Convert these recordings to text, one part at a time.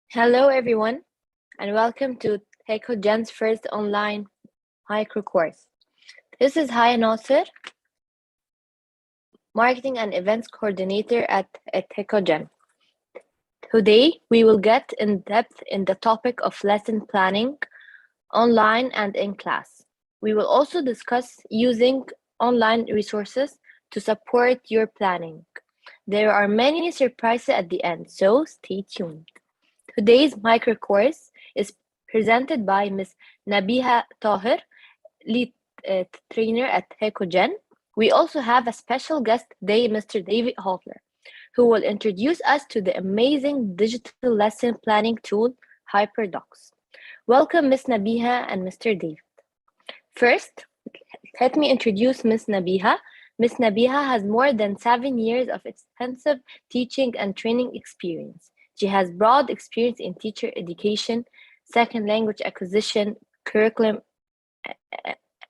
Hello everyone, and welcome to Tekogen's first online micro course. This is Haya Nasser, Marketing and Events Coordinator at Tekogen. Today, we will get in depth in the topic of lesson planning, online and in class. We will also discuss using online resources to support your planning. There are many surprises at the end, so stay tuned. Today's micro course is presented by Ms. Nabiha Tahir, lead trainer at Tekogen. We also have a special guest today, Mr. David Hofler, who will introduce us to the amazing digital lesson planning tool, Hyperdocs. Welcome, Ms. Nabiha and Mr. David. First, let me introduce Ms. Nabiha. Ms. Nabiha has more than 7 years of extensive teaching and training experience. She has broad experience in teacher education, second language acquisition, curriculum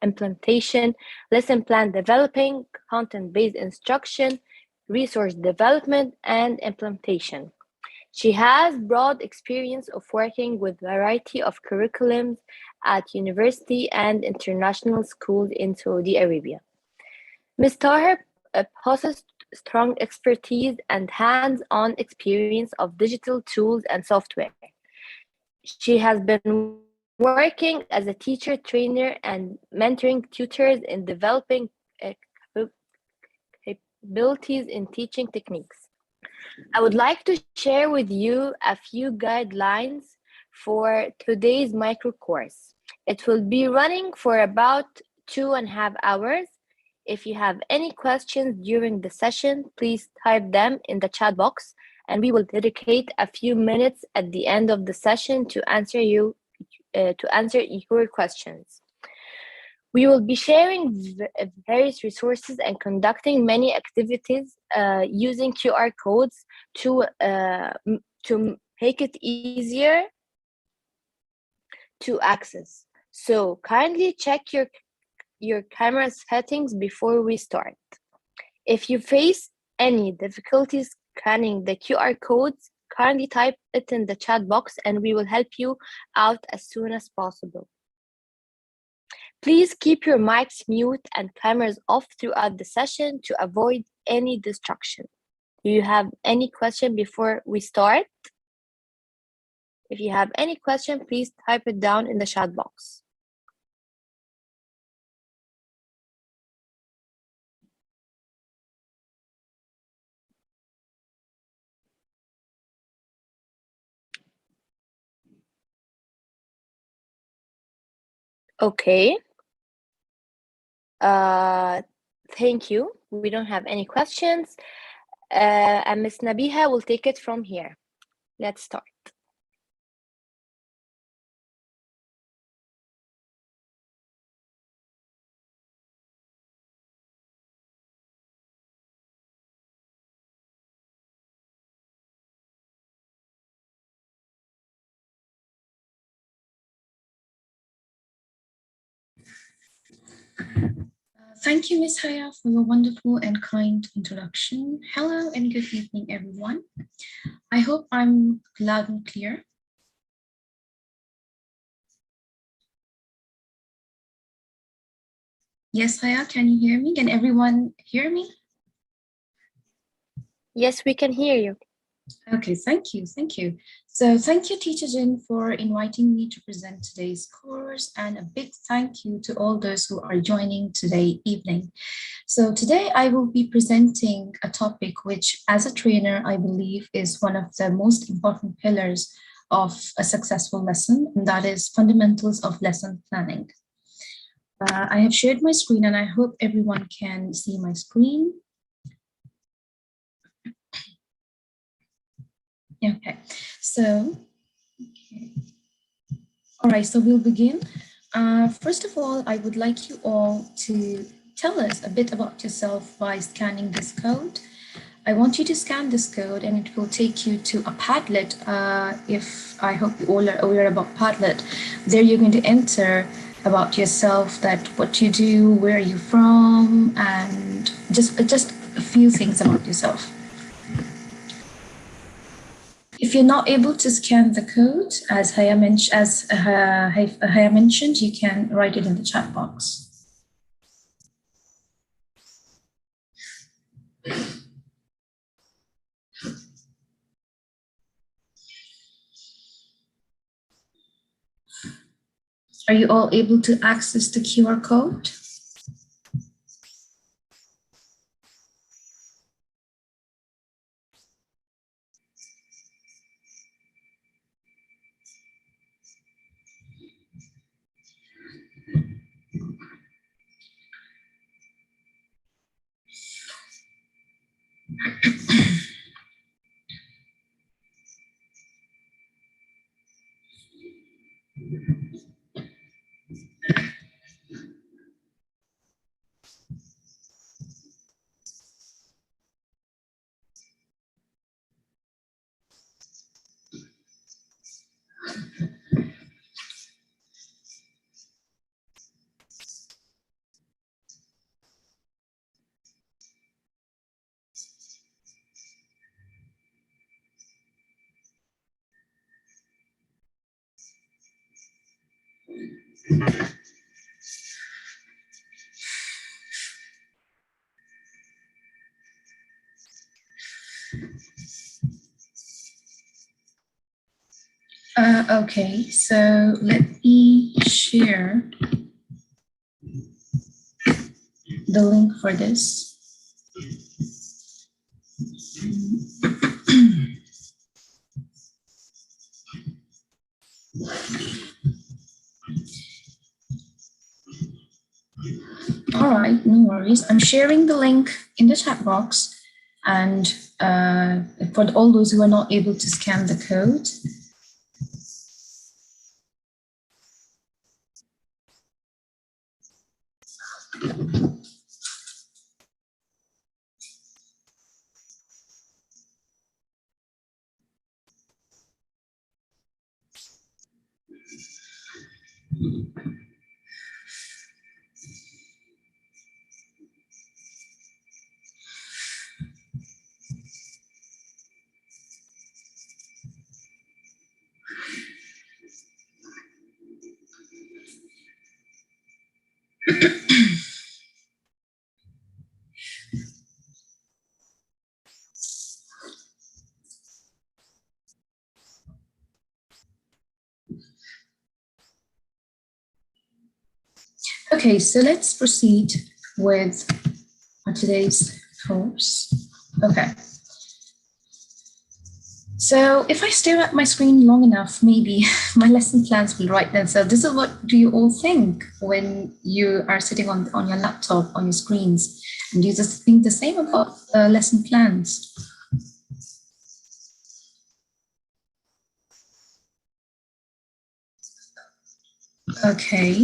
implementation, lesson plan developing, content-based instruction, resource development, and implementation. She has broad experience of working with a variety of curriculums at university and international schools in Saudi Arabia. Ms. Tahir possesses strong expertise and hands-on experience of digital tools and software. She has been working as a teacher, trainer, and mentoring tutors in developing capabilities in teaching techniques. I would like to share with you a few guidelines for today's micro course. It will be running for about 2.5 hours. If you have any questions during the session, please type them in the chat box, and we will dedicate a few minutes at the end of the session to answer your questions. We will be sharing various resources and conducting many activities using QR codes to make it easier to access. So kindly check your camera settings before we start. If you face any difficulties scanning the QR codes, kindly type it in the chat box and we will help you out as soon as possible. Please keep your mics mute and cameras off throughout the session to avoid any distraction. Do you have any question before we start? If you have any question, please type it down in the chat box. Okay. Thank you. We don't have any questions. And Ms. Nabiha will take it from here. Let's start. Thank you, Ms. Haya, for your wonderful and kind introduction. Hello and good evening, everyone. I hope I'm loud and clear. Yes, Haya, can you hear me? Can everyone hear me? Yes, we can hear you. Okay, thank you. So thank you, Teacher Jin, for inviting me to present today's course, and a big thank you to all those who are joining today evening. So today I will be presenting a topic which, as a trainer, I believe is one of the most important pillars of a successful lesson, and that is fundamentals of lesson planning. I have shared my screen and I hope everyone can see my screen. Okay, so, all right, so we'll begin. First of all, I would like you all to tell us a bit about yourself by scanning this code. I want you to scan this code and it will take you to a Padlet. I hope you all are aware about Padlet. There you're going to enter about yourself, that what you do, where you're from, and just a few things about yourself. If you're not able to scan the code, as Haya mentioned, you can write it in the chat box. Are you all able to access the QR code? Okay, so let me share the link for this. All right, no worries. I'm sharing the link in the chat box, and for all those who are not able to scan the code, okay, so let's proceed with today's course. Okay. So if I stare at my screen long enough, maybe my lesson plans will write themselves. This is what do you all think when you are sitting on your laptop, on your screens? And do you just think the same about lesson plans? Okay.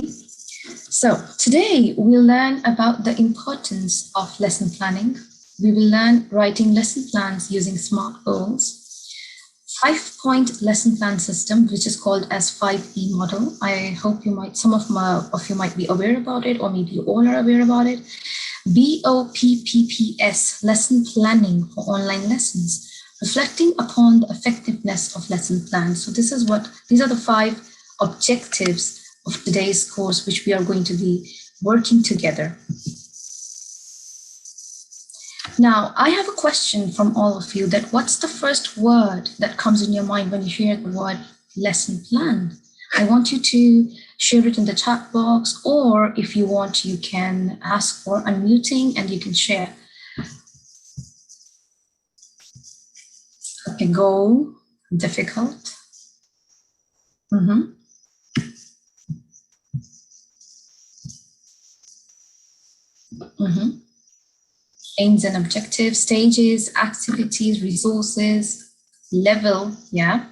So today we'll learn about the importance of lesson planning. We will learn writing lesson plans using SMART goals, 5-point lesson plan system, which is called as 5E model. I hope some of you might be aware about it, or maybe you all are aware about it. BOPPPS, lesson planning for online lessons, reflecting upon the effectiveness of lesson plans. So these are the 5 objectives of today's course, which we are going to be working together. Now, I have a question from all of you that what's the first word that comes in your mind when you hear the word lesson plan? I want you to share it in the chat box, or if you want, you can ask for unmuting and you can share. Okay, goal, difficult. Aims and objectives, stages, activities, resources, level, yeah.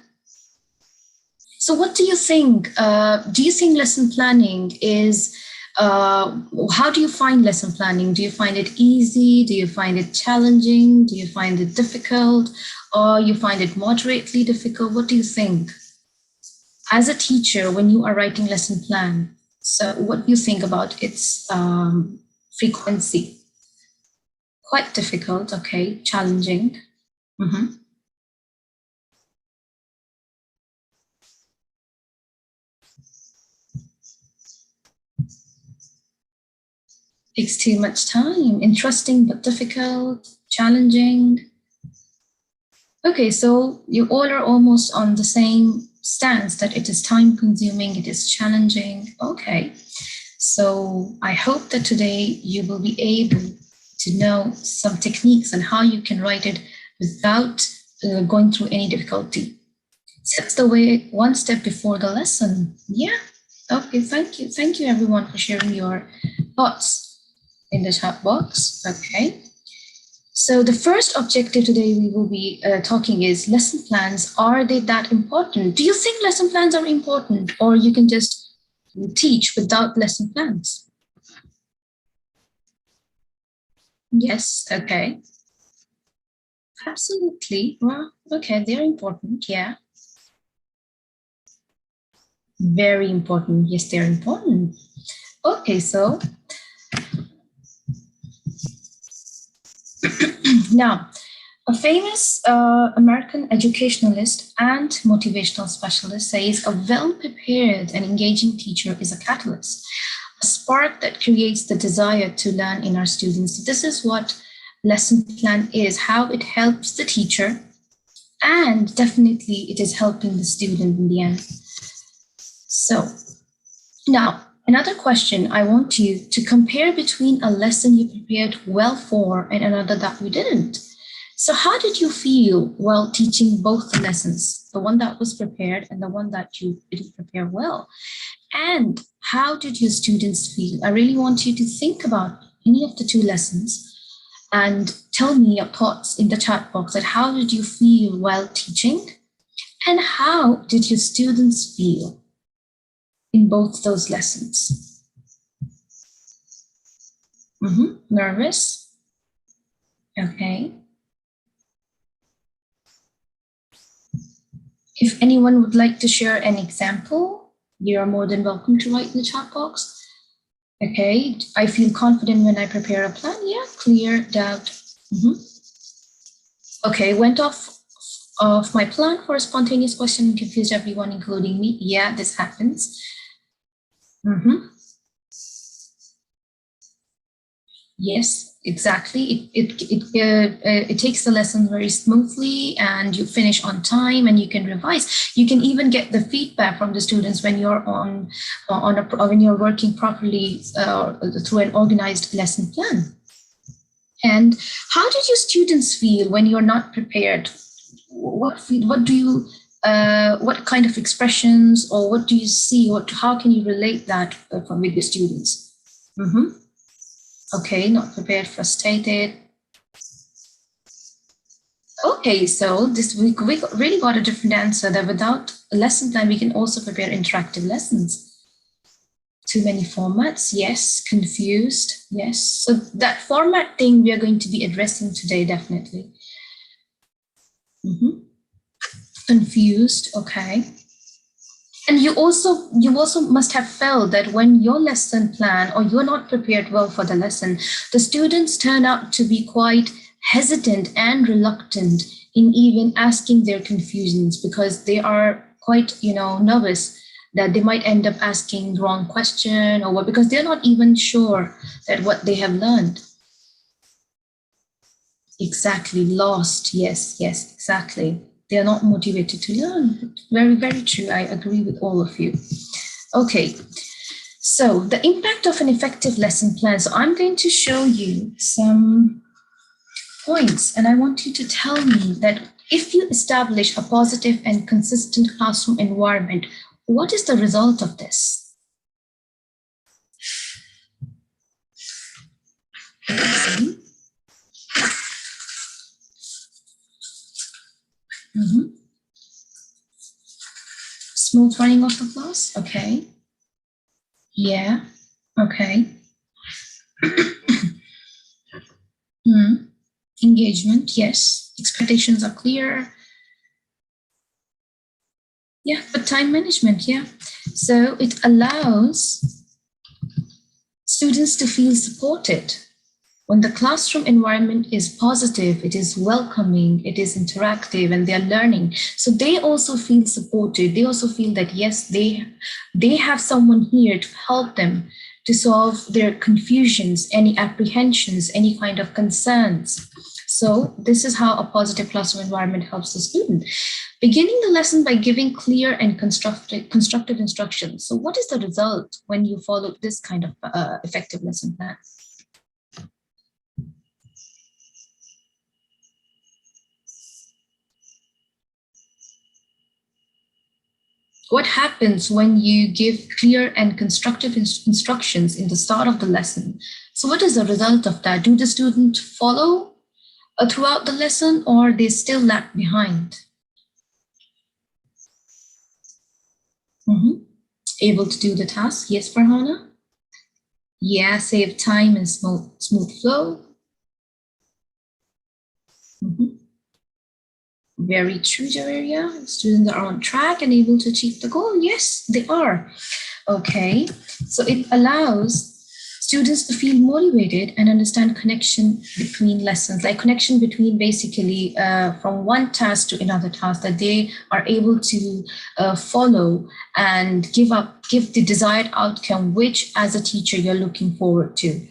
So what do you think? Do you think lesson planning is, how do you find lesson planning? Do you find it easy? Do you find it challenging? Do you find it difficult? Or you find it moderately difficult? What do you think? As a teacher, when you are writing lesson plan, so what do you think about its frequency? Quite difficult, okay, challenging. Takes too much time. Interesting but difficult, challenging. Okay, so you all are almost on the same stance that it is time consuming, it is challenging. Okay, so I hope that today you will be able to know some techniques on how you can write it without going through any difficulty. Sets the way one step before the lesson. Yeah. Okay, thank you. Thank you everyone for sharing your thoughts in the chat box. Okay. So the first objective today we will be talking is lesson plans. Are they that important? Do you think lesson plans are important, or you can just teach without lesson plans? Yes, okay. Absolutely. Well, okay, they're important, yeah. Very important. Yes, they're important. Okay, so now, a famous American educationalist and motivational specialist says a well-prepared and engaging teacher is a catalyst, a spark that creates the desire to learn in our students. So this is what lesson plan is, how it helps the teacher, and definitely it is helping the student in the end. So now, another question, I want you to compare between a lesson you prepared well for and another that you didn't. So how did you feel while teaching both the lessons, the one that was prepared and the one that you didn't prepare well? And how did your students feel? I really want you to think about any of the two lessons and tell me your thoughts in the chat box that how did you feel while teaching and how did your students feel in both those lessons? Nervous? Okay. If anyone would like to share an example, you are more than welcome to write in the chat box. Okay, I feel confident when I prepare a plan. Yeah, clear, doubt. Okay, went off of my plan for a spontaneous question and confused everyone, including me. Yeah, this happens. Yes, exactly. It takes the lesson very smoothly, and you finish on time, and you can revise. You can even get the feedback from the students when you're when you're working properly through an organized lesson plan. And how did your students feel when you're not prepared? What kind of expressions, or what do you see? How can you relate that with your students? Okay, not prepared, frustrated. Okay, so this week we really got a different answer that without a lesson plan, we can also prepare interactive lessons. Too many formats, yes. Confused, yes. So that format thing we are going to be addressing today, definitely. Confused, okay. And you also must have felt that when your lesson plan or you're not prepared well for the lesson, the students turn out to be quite hesitant and reluctant in even asking their confusions because they are quite, nervous that they might end up asking the wrong question or what, because they're not even sure that what they have learned. Exactly, lost. Yes, exactly. They are not motivated to learn. Very, very true. I agree with all of you. Okay, so the impact of an effective lesson plan. So I'm going to show you some points, and I want you to tell me that if you establish a positive and consistent classroom environment, what is the result of this? Smooth running of the class, okay. Yeah, okay. Engagement, yes. Expectations are clear. Yeah, but time management, yeah. So it allows students to feel supported. When the classroom environment is positive, it is welcoming, it is interactive, and they're learning. So they also feel supported. They also feel that, yes, they have someone here to help them to solve their confusions, any apprehensions, any kind of concerns. So this is how a positive classroom environment helps the student. Beginning the lesson by giving clear and constructive instructions. So what is the result when you follow this kind of effective lesson plan? What happens when you give clear and constructive instructions in the start of the lesson? So what is the result of that? Do the student follow throughout the lesson, or they still lag behind? Able to do the task? Yes, Farhana? Yeah, save time and smooth flow. Very true, Javeria. Students are on track and able to achieve the goal. Yes, they are. Okay, so it allows students to feel motivated and understand connection between lessons, like connection between basically from one task to another task, that they are able to follow and give the desired outcome, which as a teacher you're looking forward to.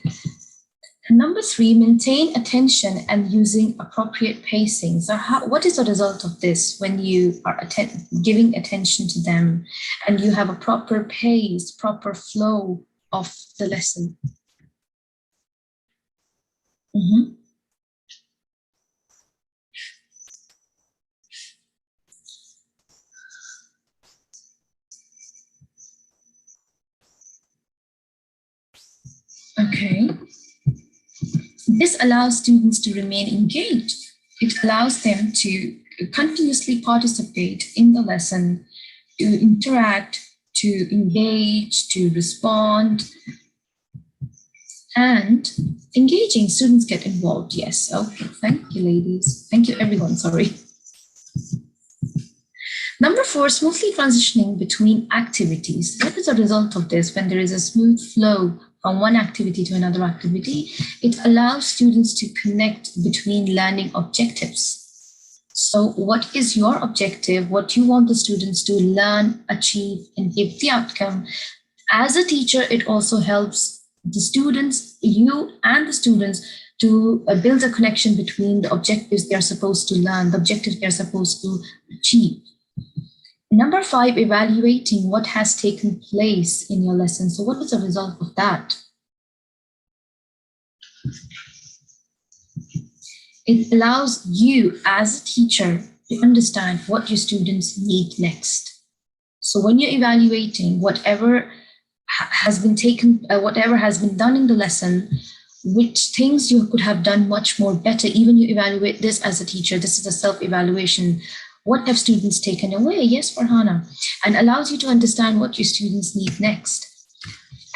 Number 3, maintain attention and using appropriate pacing. So what is the result of this when you are giving attention to them and you have a proper pace, proper flow of the lesson? Okay. This allows students to remain engaged. It allows them to continuously participate in the lesson, to interact, to engage, to respond. And engaging students get involved. Yes. Okay. Thank you, ladies. Thank you, everyone. Sorry. Number 4, smoothly transitioning between activities. What is the result of this? When there is a smooth flow from one activity to another activity, it allows students to connect between learning objectives. So what is your objective? What you want the students to learn, achieve, and give the outcome? As a teacher, it also helps the students, you and the students, to build a connection between the objectives they're supposed to learn, the objectives they're supposed to achieve. Number 5, evaluating what has taken place in your lesson. So what is the result of that? It allows you as a teacher to understand what your students need next. So when you're evaluating whatever has been done in the lesson, which things you could have done much more better, even you evaluate this as a teacher, this is a self-evaluation. What have students taken away? Yes, Farhana. And allows you to understand what your students need next.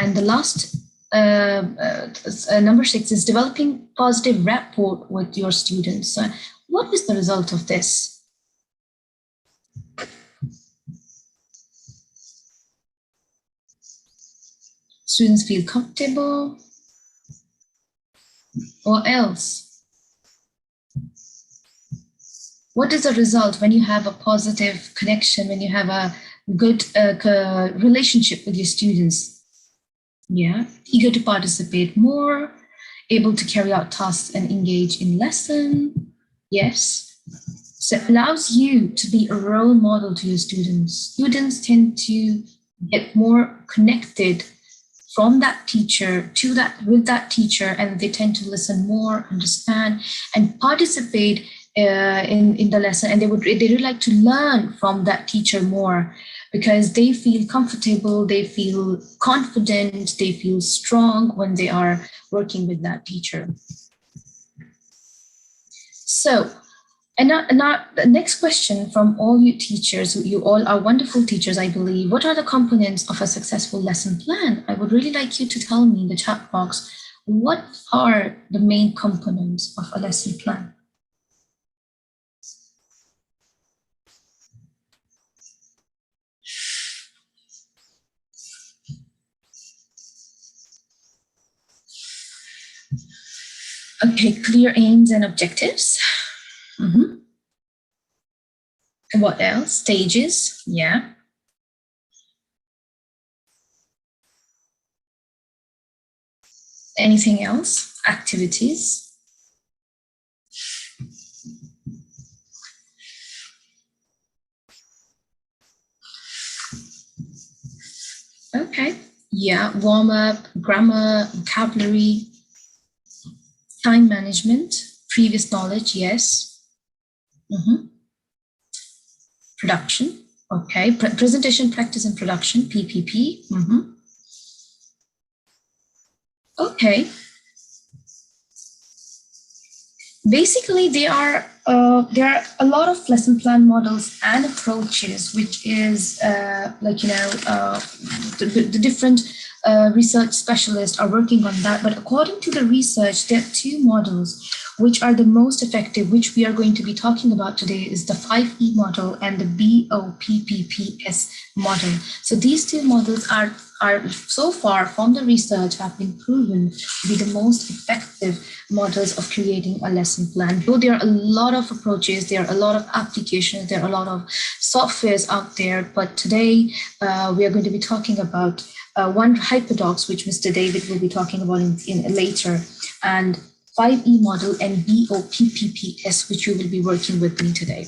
And the last, number 6, is developing positive rapport with your students. What is the result of this? Students feel comfortable. Or else? What is the result when you have a positive connection, when you have a good relationship with your students? Yeah, eager to participate more, able to carry out tasks and engage in lesson. Yes. So it allows you to be a role model to your students. Students tend to get more connected from that teacher with that teacher, and they tend to listen more, understand, and participate in the lesson, and they really like to learn from that teacher more, because they feel comfortable, they feel confident, they feel strong when they are working with that teacher. So, and now the next question from all you teachers, you all are wonderful teachers, I believe. What are the components of a successful lesson plan? I would really like you to tell me in the chat box, what are the main components of a lesson plan? Okay, clear aims and objectives. What else? Stages, yeah. Anything else? Activities? Okay. Yeah, warm up, grammar, vocabulary, time management, previous knowledge, yes. Production, okay. Presentation, practice, and production, PPP. Okay. Basically, there are a lot of lesson plan models and approaches, which is the different research specialists are working on that. But according to the research, there are two models which are the most effective, which we are going to be talking about today, is the 5E model and the BOPPPS model. So these two models are so far from the research have been proven to be the most effective models of creating a lesson plan. Though there are a lot of approaches, there are a lot of applications, there are a lot of softwares out there, but today we are going to be talking about one Hyperdocs, which Mr. David will be talking about in later, and 5E model and BOPPPS, which you will be working with me today.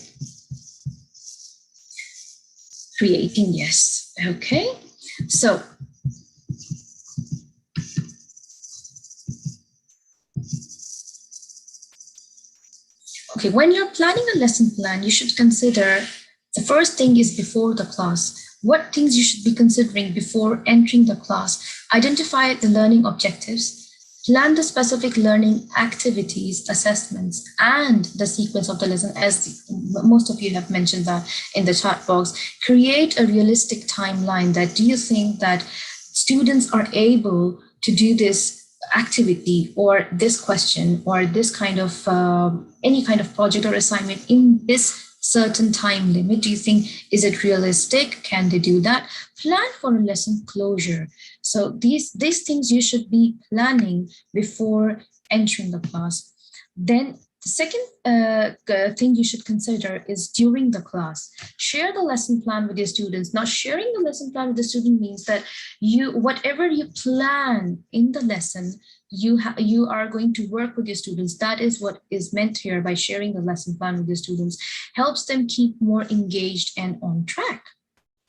Creating, yes. Okay. So okay, when you're planning a lesson plan, you should consider the first thing is before the class. What things you should be considering before entering the class? Identify the learning objectives, plan the specific learning activities, assessments, and the sequence of the lesson, as most of you have mentioned that in the chat box. Create a realistic timeline. That do you think that students are able to do this activity or this question or this kind of any kind of project or assignment in this certain time limit? Do you think, is it realistic? Can they do that? Plan for a lesson closure. So these things you should be planning before entering the class. Then the second thing you should consider is during the class. Share the lesson plan with your students. Now, sharing the lesson plan with the student means that whatever you plan in the lesson, you are going to work with your students. That is what is meant here by sharing the lesson plan with your students. Helps them keep more engaged and on track.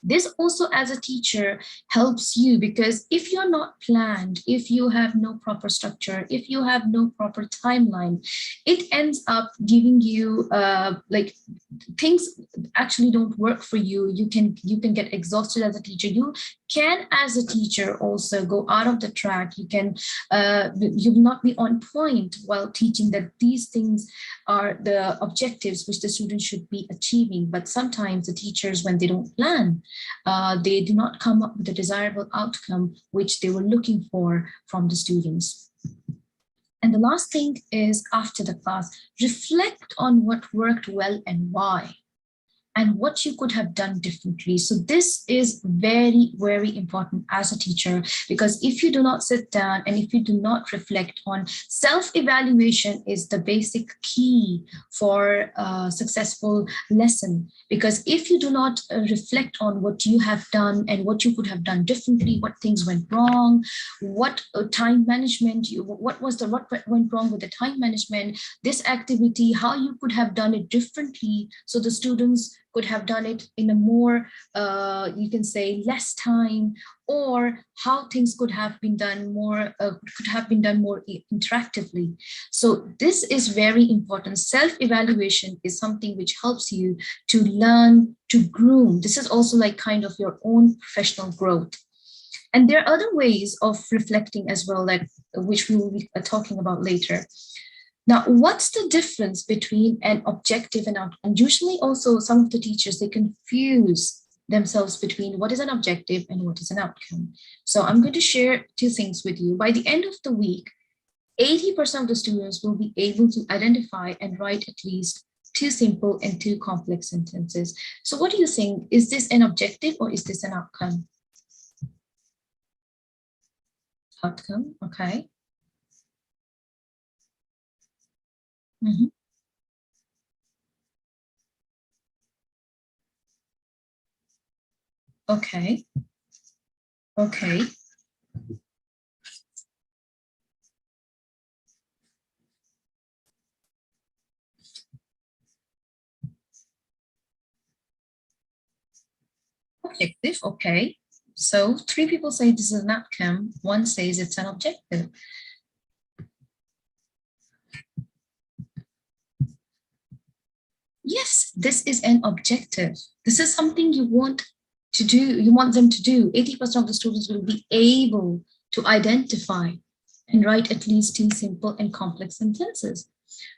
This also, as a teacher, helps you, because if you're not planned, if you have no proper structure, if you have no proper timeline, it ends up giving you like things actually don't work for you. You can get exhausted as a teacher. You can, as a teacher, also go out of the track. You can you will not be on point while teaching, that these things are the objectives which the students should be achieving. But sometimes the teachers, when they don't plan, they do not come up with a desirable outcome which they were looking for from the students. And the last thing is, after the class, reflect on what worked well and why, and what you could have done differently. So this is very, very important as a teacher, because if you do not sit down and if you do not reflect on, self-evaluation is the basic key for a successful lesson. Because if you do not reflect on what you have done and what you could have done differently, what things went wrong, what time management, what went wrong with the time management, this activity, how you could have done it differently, so the students could have done it in a more, you can say, less time, or how things could have been done more, interactively. So this is very important. Self-evaluation is something which helps you to learn, to groom. This is also like kind of your own professional growth. And there are other ways of reflecting as well, like which we will be talking about later. Now, what's the difference between an objective and outcome? Usually also some of the teachers, they confuse themselves between what is an objective and what is an outcome. So I'm going to share two things with you. By the end of the week, 80% of the students will be able to identify and write at least two simple and two complex sentences. So what do you think? Is this an objective or is this an outcome? Outcome, okay. Mm-hmm. Okay. Okay. objective, okay. So 3 people say this is an outcome, 1 says it's an objective. Yes, this is an objective. This is something you want to do, you want them to do. 80% of the students will be able to identify and write at least 2 simple and complex sentences.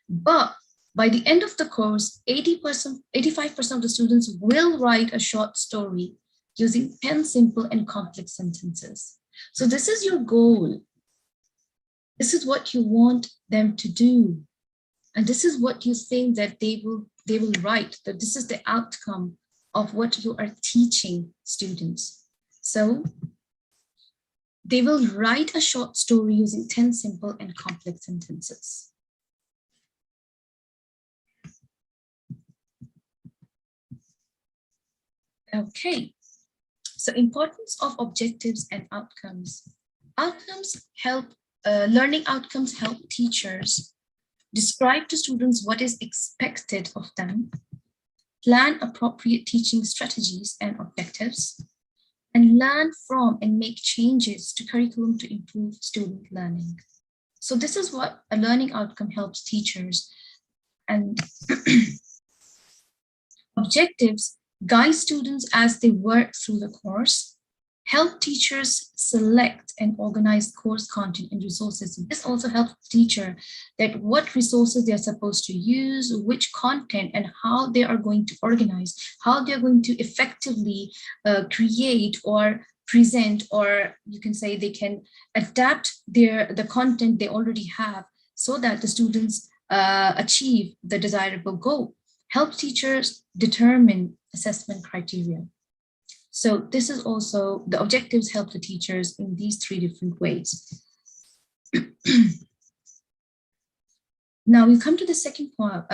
But by the end of the course, 80%, 85% of the students will write a short story using 10 simple and complex sentences. So this is your goal. This is what you want them to do. And this is what you think that they will write, that this is the outcome of what you are teaching students. So they will write a short story using 10 simple and complex sentences. Okay, so importance of objectives and outcomes. Outcomes help, learning outcomes help teachers describe to students what is expected of them, plan appropriate teaching strategies and objectives, and learn from and make changes to curriculum to improve student learning. So this is what a learning outcome helps teachers. And objectives guide students as they work through the course, help teachers select and organize course content and resources. This also helps the teacher that what resources they're supposed to use, which content, and how they are going to organize, how they're going to effectively create or present, or you can say they can adapt the content they already have so that the students achieve the desirable goal. Help teachers determine assessment criteria. So this is also, the objectives help the teachers in these 3 different ways. Now we come to the second point,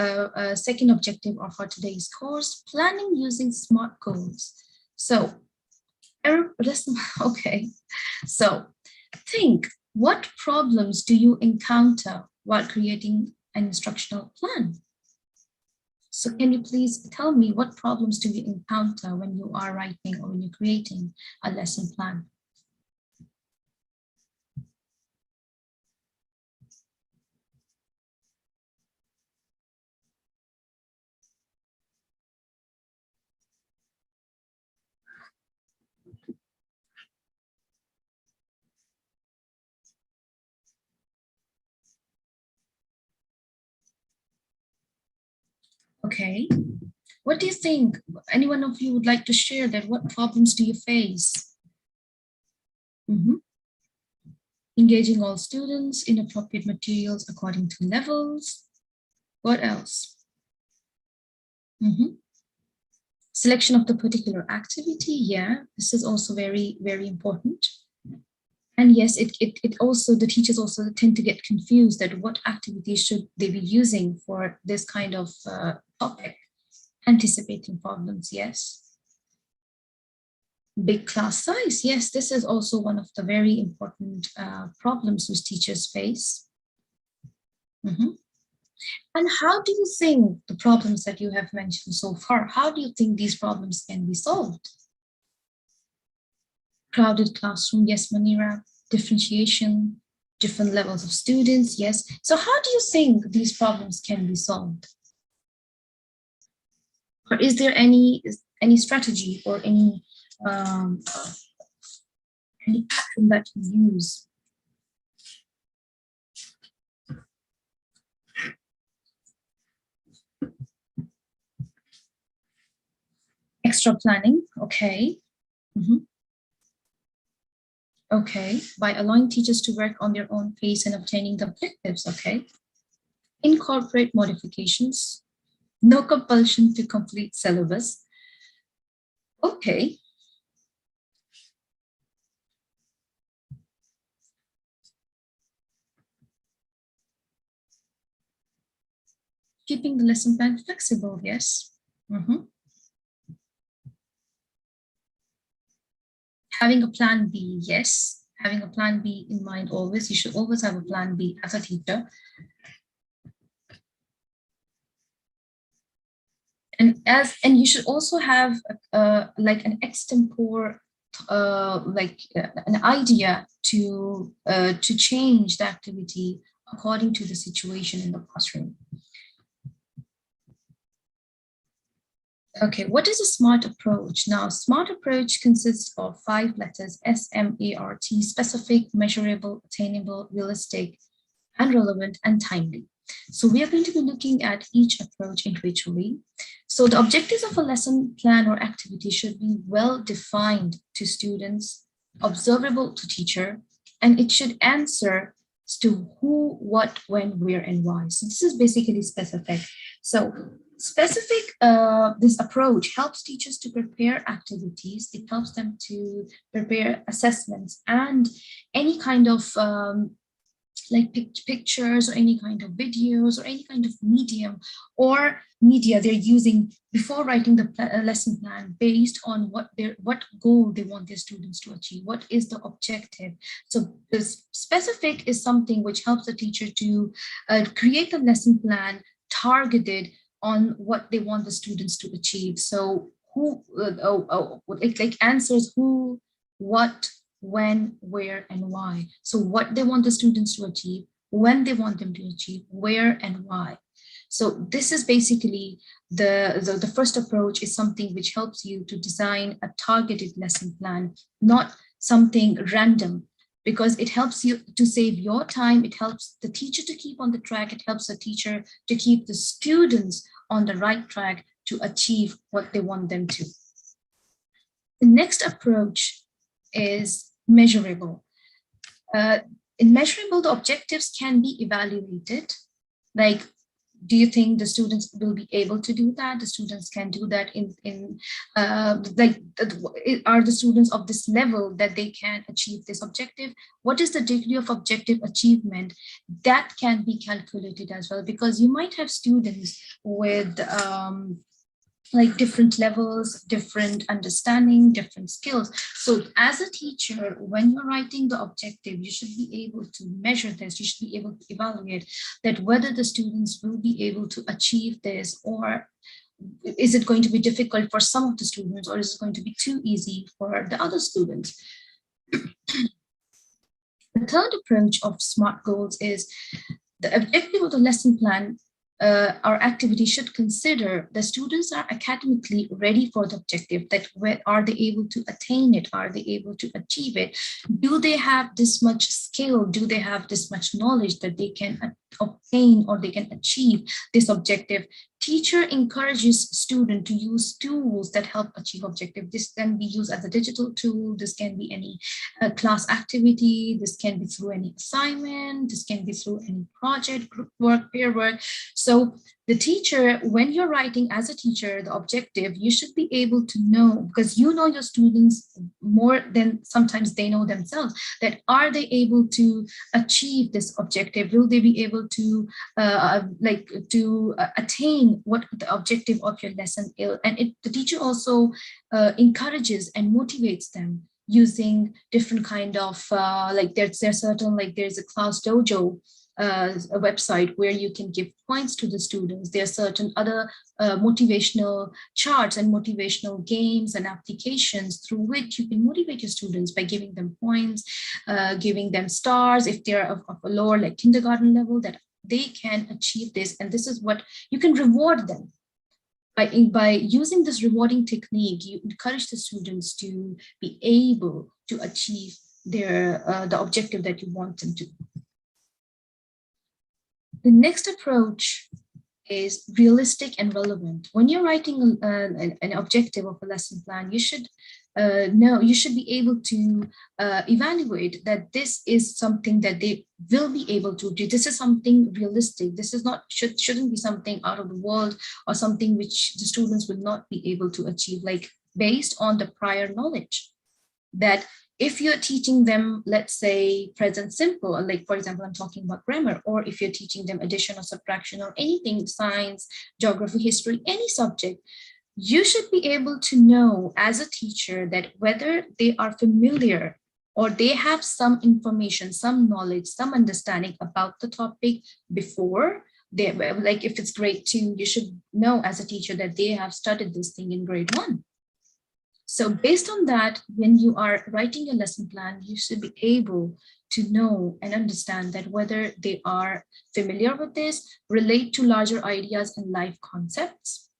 second objective of our today's course, planning using SMART goals. So, okay, so think, what problems do you encounter while creating an instructional plan? So can you please tell me what problems do you encounter when you are writing or when you're creating a lesson plan? Okay, what do you think? Any one of you would like to share that? What problems do you face? Engaging all students in appropriate materials according to levels. What else? Selection of the particular activity. Yeah, this is also very, very important. And yes, it also, the teachers also tend to get confused that what activities should they be using for this kind of topic. Anticipating problems, yes. Big class size, yes, this is also one of the very important problems which teachers face. And how do you think the problems that you have mentioned so far, how do you think these problems can be solved? Crowded classroom, yes, Manira. Differentiation, different levels of students, yes. So how do you think these problems can be solved? Or is there any strategy or any action that you use? Extra planning, okay. Okay, by allowing teachers to work on their own pace and obtaining the objectives, okay. Incorporate modifications, no compulsion to complete syllabus. Okay. Keeping the lesson plan flexible, yes. Having a plan B, yes. Having a plan B in mind always. You should always have a plan B as a teacher. And you should also have like an extempore, an idea to change the activity according to the situation in the classroom. Okay, what is a SMART approach? Now, SMART approach consists of 5 letters: SMART: specific, measurable, attainable, realistic, and relevant, and timely. So we are going to be looking at each approach individually. So the objectives of a lesson plan or activity should be well defined to students, observable to teacher, and it should answer to who, what, when, where, and why. So this is basically specific. So specific, this approach helps teachers to prepare activities. It helps them to prepare assessments and any kind of like pictures or any kind of videos or any kind of medium or media they're using before writing the lesson plan, based on what goal they want their students to achieve, what is the objective. So this specific is something which helps the teacher to create a lesson plan targeted on what they want the students to achieve. So who like answers who, what, when, where, and why. So what they want the students to achieve, when they want them to achieve, where and why. So this is basically the first approach, is something which helps you to design a targeted lesson plan, not something random, because it helps you to save your time. It helps the teacher to keep on the track. It helps the teacher to keep the students on the right track to achieve what they want them to. The next approach is measurable. In measurable, the objectives can be evaluated. Like, do you think the students will be able to do that? The students can do that are the students of this level that they can achieve this objective? What is the degree of objective achievement? That can be calculated as well, because you might have students with like different levels, different understanding, different skills. So as a teacher, when you're writing the objective, you should be able to measure this. You should be able to evaluate that whether the students will be able to achieve this, or is it going to be difficult for some of the students, or is it going to be too easy for the other students? The third approach of SMART goals is the objective of the lesson plan. Our activity should consider the students are academically ready for the objective, that are they able to attain it? Are they able to achieve it? Do they have this much skill? Do they have this much knowledge that they can obtain or they can achieve this objective? Teacher encourages student to use tools that help achieve objective. This can be used as a digital tool. This can be any class activity. This can be through any assignment. This can be through any project, group work, peer work. So the teacher, when you're writing as a teacher, the objective, you should be able to know, because you know your students more than sometimes they know themselves, that are they able to achieve this objective? Will they be able to attain what the objective of your lesson is? And the teacher also encourages and motivates them using different kind of there's a class dojo a website where you can give points to the students. There are certain other motivational charts and motivational games and applications through which you can motivate your students by giving them points, giving them stars if they're of a lower, like kindergarten level, that they can achieve this. And this is what you can reward them. By using this rewarding technique, you encourage the students to be able to achieve their the objective that you want them to. The next approach is realistic and relevant. When you're writing an objective of a lesson plan, you should you should be able to evaluate that this is something that they will be able to do. This is something realistic. This is not shouldn't be something out of the world or something which the students will not be able to achieve, like based on the prior knowledge. That if you're teaching them, let's say, present simple, like for example, I'm talking about grammar, or if you're teaching them addition or subtraction or anything, science, geography, history, any subject, you should be able to know as a teacher that whether they are familiar or they have some information, some knowledge, some understanding about the topic before, They, like if it's grade 2, you should know as a teacher that they have studied this thing in grade 1. So based on that, when you are writing your lesson plan, you should be able to know and understand that whether they are familiar with this, relate to larger ideas and life concepts.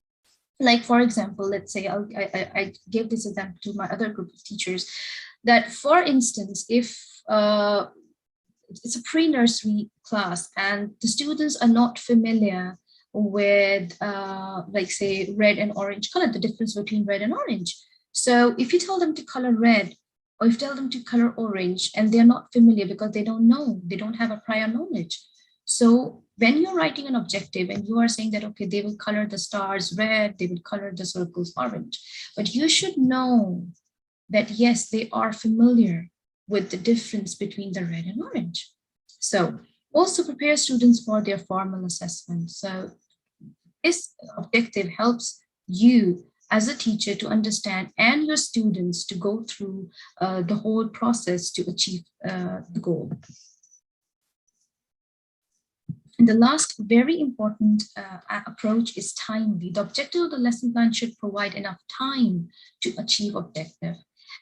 Like, for example, let's say I gave this example to my other group of teachers, that for instance, if it's a pre-nursery class and the students are not familiar with like say red and orange color, the difference between red and orange. So if you tell them to color red or if you tell them to color orange and they're not familiar because they don't know, they don't have a prior knowledge. So when you're writing an objective and you are saying that, okay, they will color the stars red, they will color the circles orange, but you should know that yes, they are familiar with the difference between the red and orange. So also prepare students for their formal assessment. So this objective helps you as a teacher to understand and your students to go through the whole process to achieve the goal. And the last very important approach is timely. The objective of the lesson plan should provide enough time to achieve objective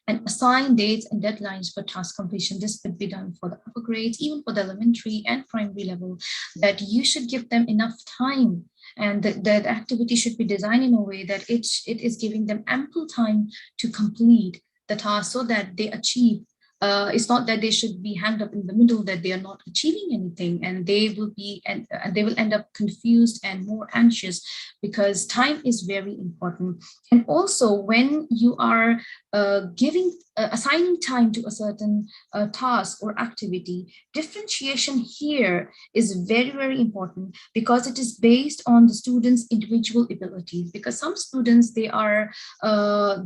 and assign dates and deadlines for task completion. This could be done for the upper grades, even for the elementary and primary level, that you should give them enough time, and the activity should be designed in a way that it is giving them ample time to complete the task so that they achieve. It's not that they should be hanged up in the middle, that they are not achieving anything, and they will be and they will end up confused and more anxious, because time is very important. And also when you are assigning time to a certain task or activity, differentiation here is very, very important, because it is based on the students' individual abilities. Because some students, they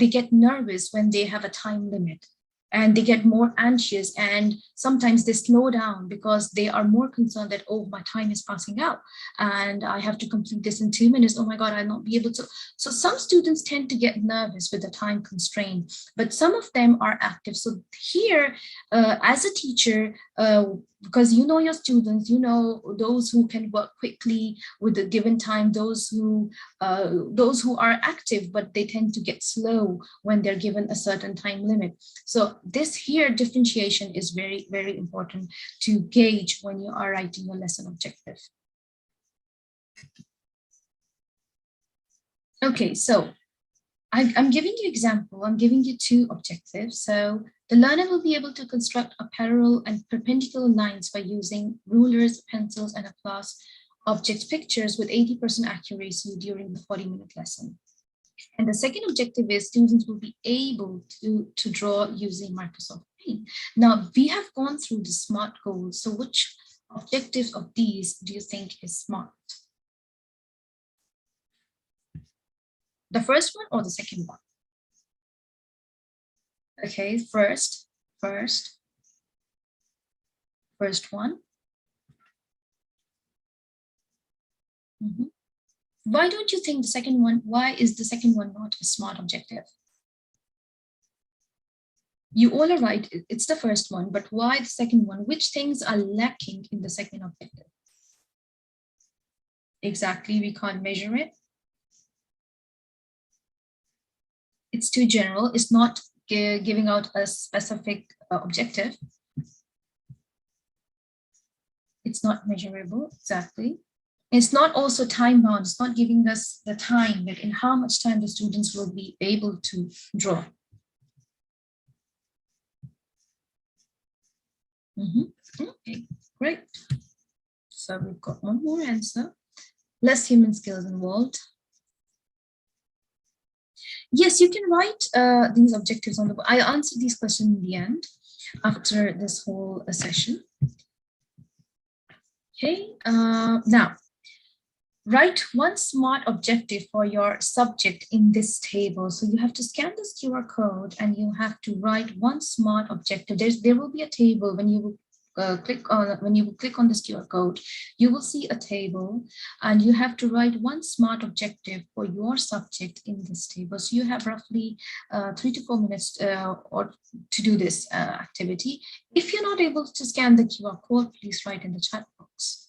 get nervous when they have a time limit, and they get more anxious, and sometimes they slow down because they are more concerned that, oh, my time is passing out and I have to complete this in 2 minutes. Oh my God, I'll not be able to. So some students tend to get nervous with the time constraint, but some of them are active. So here, as a teacher, because you know your students, you know those who can work quickly with the given time, those who are active, but they tend to get slow when they're given a certain time limit. So this here differentiation is very, very important to gauge when you are writing your lesson objective. Okay, so I'm giving you example. I'm giving you 2 objectives. So the learner will be able to construct a parallel and perpendicular lines by using rulers, pencils, and App's object pictures with 80% accuracy during the 40-minute lesson. And the second objective is students will be able to draw using Microsoft Paint. Now, we have gone through the SMART goals. So which objectives of these do you think is SMART? The first one or the second one? Okay, first one. Why don't you think the second one, why is the second one not a SMART objective? You all are right, it's the first one, but why the second one? Which things are lacking in the second objective? Exactly, we can't measure it. It's too general, it's not giving out a specific objective. It's not measurable, exactly. It's not also time bound, it's not giving us the time, that in how much time the students will be able to draw. Okay, great. So we've got one more answer. Less human skills involved. Yes, you can write these objectives on the board. I answered these questions in the end after this whole session. Okay, now write one SMART objective for your subject in this table. So you have to scan this QR code and you have to write one SMART objective. There will be a table when you click on this QR code. You will see a table and you have to write one SMART objective for your subject in this table. So you have roughly 3 to 4 minutes or to do this activity. If you're not able to scan the QR code, please write in the chat box.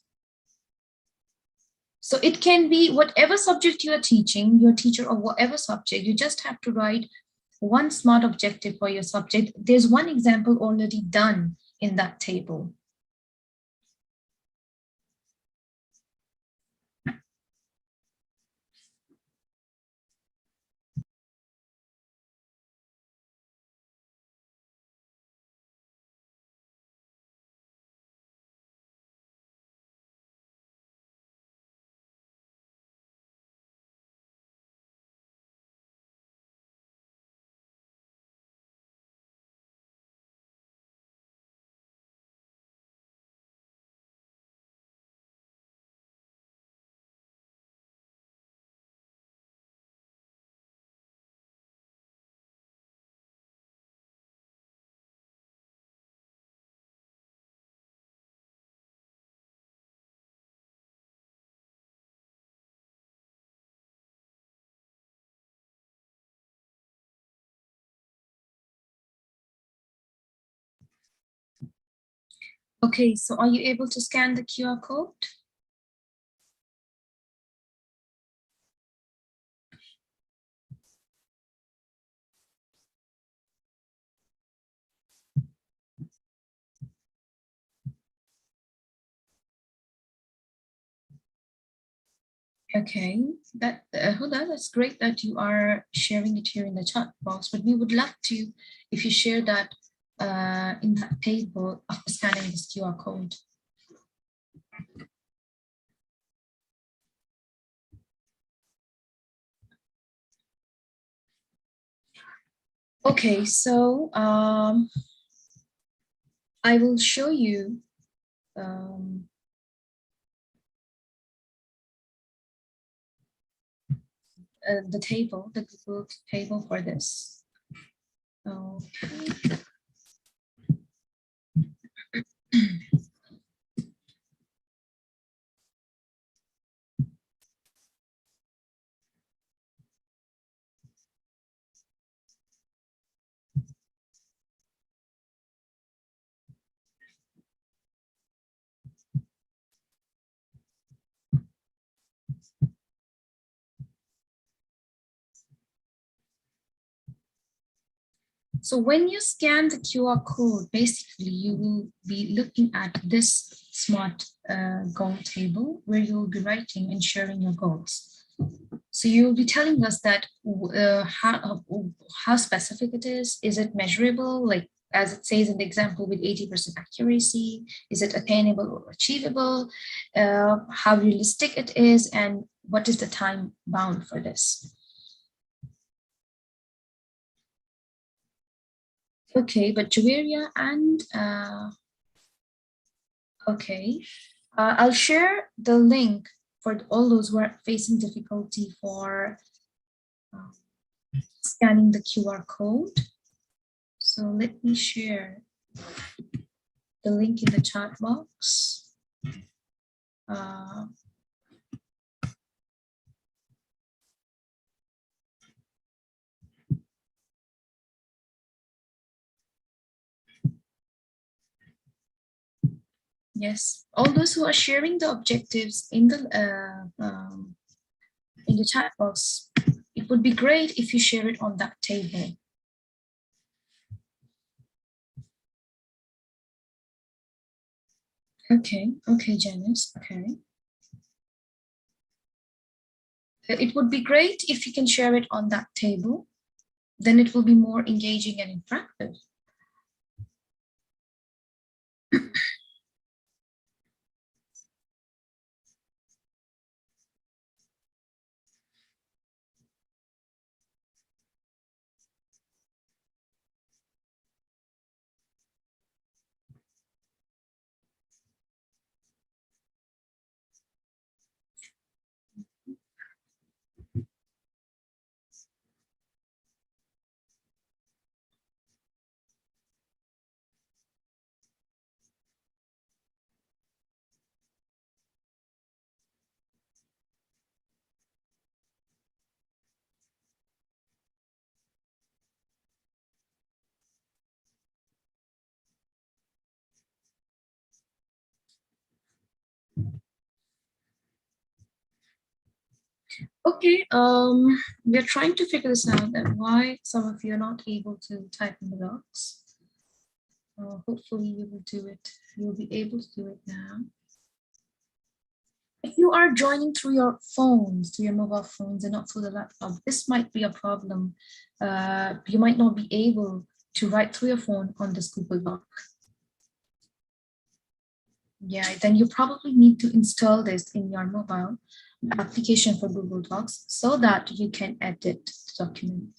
So it can be whatever subject you are teaching, your teacher or whatever subject, you just have to write one smart objective for your subject. There's one example already done in that table. Okay, so are you able to scan the QR code? Okay, Huda, that's great that you are sharing it here in the chat box, but we would love to, if you share that in that table after scanning this QR code. Okay, so I will show you the table, the Google table for this. Okay. So when you scan the QR code, basically you will be looking at this smart goal table where you'll be writing and sharing your goals. So you'll be telling us that how specific it is. Is it measurable, like as it says in the example with 80% accuracy? Is it attainable or achievable? How realistic it is, and what is the time bound for this? Okay, but Javeria and okay, I'll share the link for all those who are facing difficulty for scanning the QR code. So let me share the link in the chat box. Yes, all those who are sharing the objectives in the chat box, it would be great if you share it on that table. Okay, okay, Janice, okay. It would be great if you can share it on that table. Then it will be more engaging and interactive. Okay, we're trying to figure this out, that why some of you are not able to type in the docs. Hopefully you will do it. You'll be able to do it now. If you are joining through your phones, through your mobile phones and not through the laptop, this might be a problem. You might not be able to write through your phone on this Google Doc. Yeah, then you probably need to install this in your mobile application for Google Docs so that you can edit the document.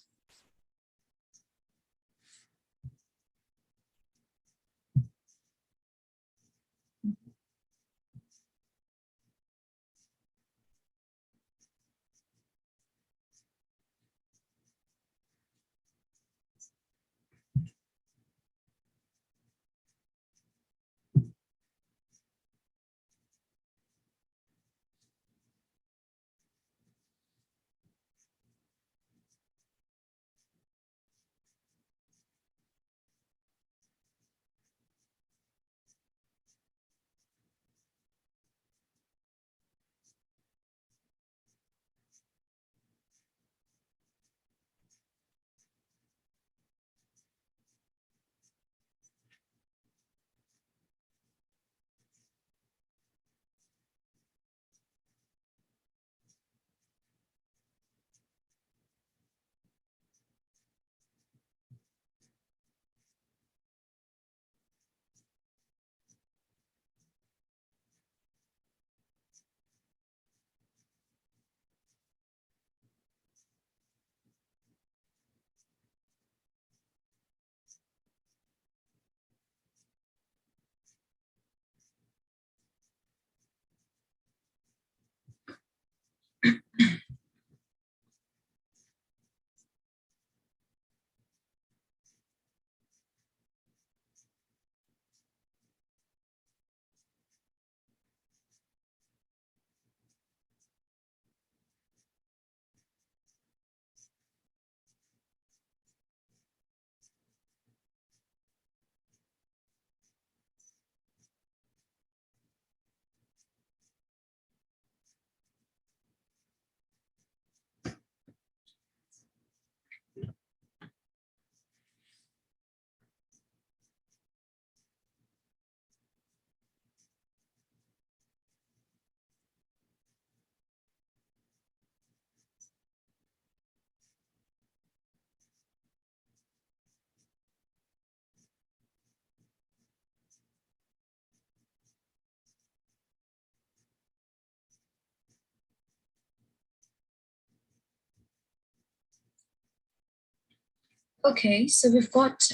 Okay, so we've got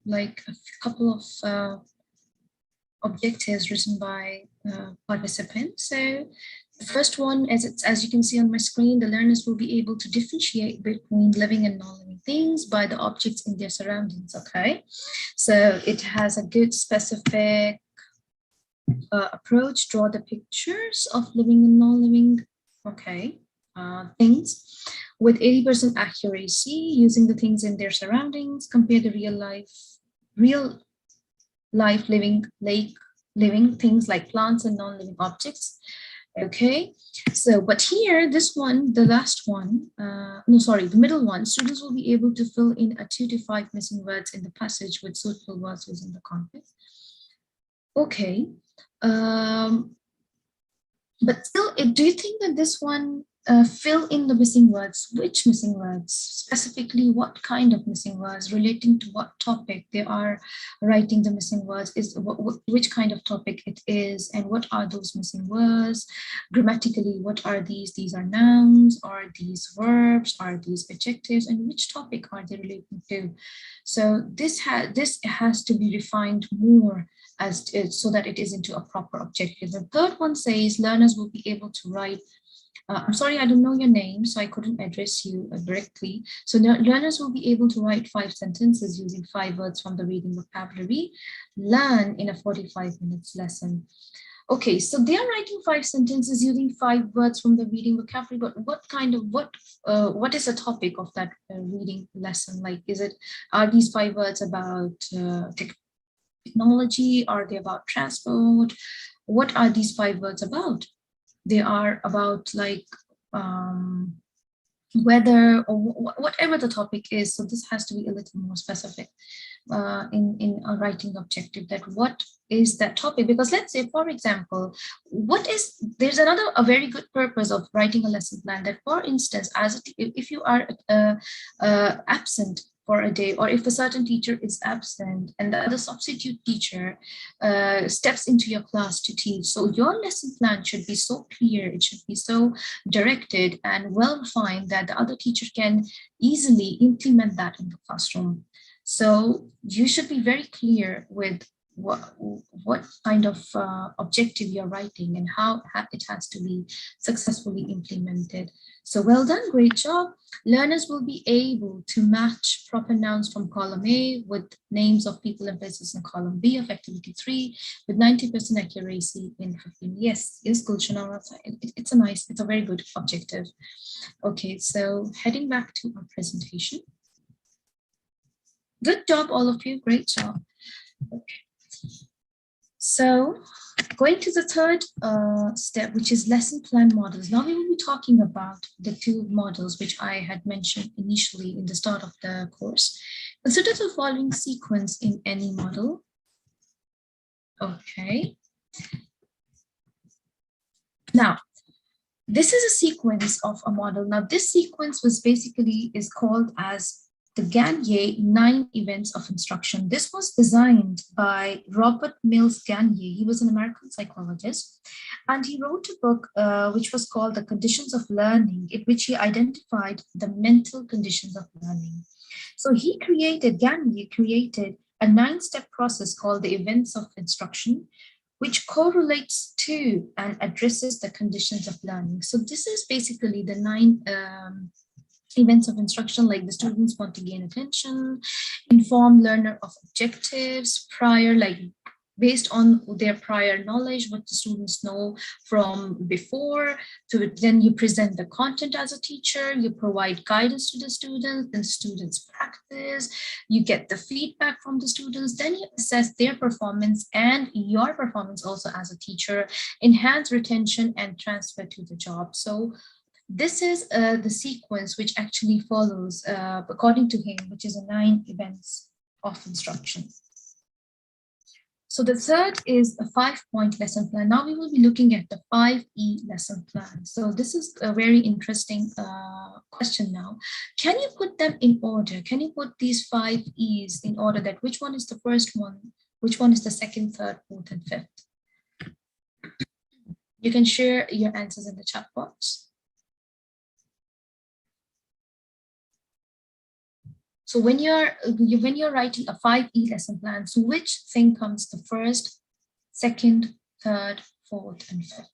like a couple of objectives written by participants. So the first one, as you can see on my screen, the learners will be able to differentiate between living and non-living things by the objects in their surroundings, okay? So it has a good specific approach, draw the pictures of living and non-living, okay, things with 80% accuracy using the things in their surroundings, compare the real life living things like plants and non-living objects. Okay, so but here, this one, the last one, no, sorry, the middle one, students will be able to fill in a 2 to 5 missing words in the passage with suitable words within the context. Okay, but still, do you think that this one fill in the missing words? Which missing words? Specifically, what kind of missing words relating to what topic they are writing the missing words? Which kind of topic it is, and what are those missing words? Grammatically, what are these? These are nouns, are these verbs, are these adjectives, and which topic are they relating to? So this has to be refined more so that it is into a proper objective. The third one says learners will be able to write. I'm sorry, I don't know your name, so I couldn't address you directly. So learners will be able to write 5 sentences using 5 words from the reading vocabulary, learn in a 45 minutes lesson. Okay, so they are writing 5 sentences using 5 words from the reading vocabulary, but what is the topic of that reading lesson? Like, are these 5 words about technology? Are they about transport? What are these 5 words about? They are about like whether or whatever the topic is. So this has to be a little more specific in a writing objective, that what is that topic. Because let's say, for example, there's a very good purpose of writing a lesson plan, that for instance, if you are absent for a day, or if a certain teacher is absent and the other substitute teacher steps into your class to teach, so your lesson plan should be so clear, it should be so directed and well defined that the other teacher can easily implement that in the classroom. So you should be very clear with what kind of objective you're writing and how it has to be successfully implemented. So well done, great job. Learners will be able to match proper nouns from column A with names of people and places in column B of activity 3 with 90% accuracy in 15. Yes, Gulshana, it's a very good objective. Okay, so heading back to our presentation. Good job, all of you, great job. Okay. So going to the third step, which is lesson plan models. Now we will be talking about the two models which I had mentioned initially in the start of the course. Consider the following sequence in any model. Okay. Now, this is a sequence of a model. Now, this sequence is called as the Gagne 9 events of instruction. This was designed by Robert Mills Gagne. He was an American psychologist, and he wrote a book which was called The Conditions of Learning, in which he identified the mental conditions of learning. So Gagne created a 9-step process called the events of instruction, which correlates to and addresses the conditions of learning. So this is basically the 9 events of instruction, like the students want to gain attention, inform learner of objectives, based on their prior knowledge, what the students know from before. So then you present the content as a teacher, you provide guidance to the students, and students practice, you get the feedback from the students, then you assess their performance and your performance also as a teacher, enhance retention and transfer to the job. So this is the sequence which actually follows, according to him, which is a 9 events of instruction. So the third is a 5-point lesson plan. Now we will be looking at the 5E lesson plan. So this is a very interesting question now. Can you put them in order? Can you put these 5 E's in order, that which one is the first one, which one is the second, third, fourth, and fifth? You can share your answers in the chat box. So when you're writing a 5E lesson plan, so which thing comes the first, second, third, fourth, and fifth?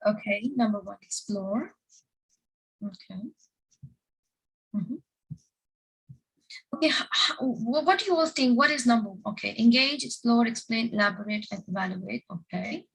Okay, number 1, explore. Okay. Okay, what do you all think? What is number 1? Okay, engage, explore, explain, elaborate, and evaluate. Okay.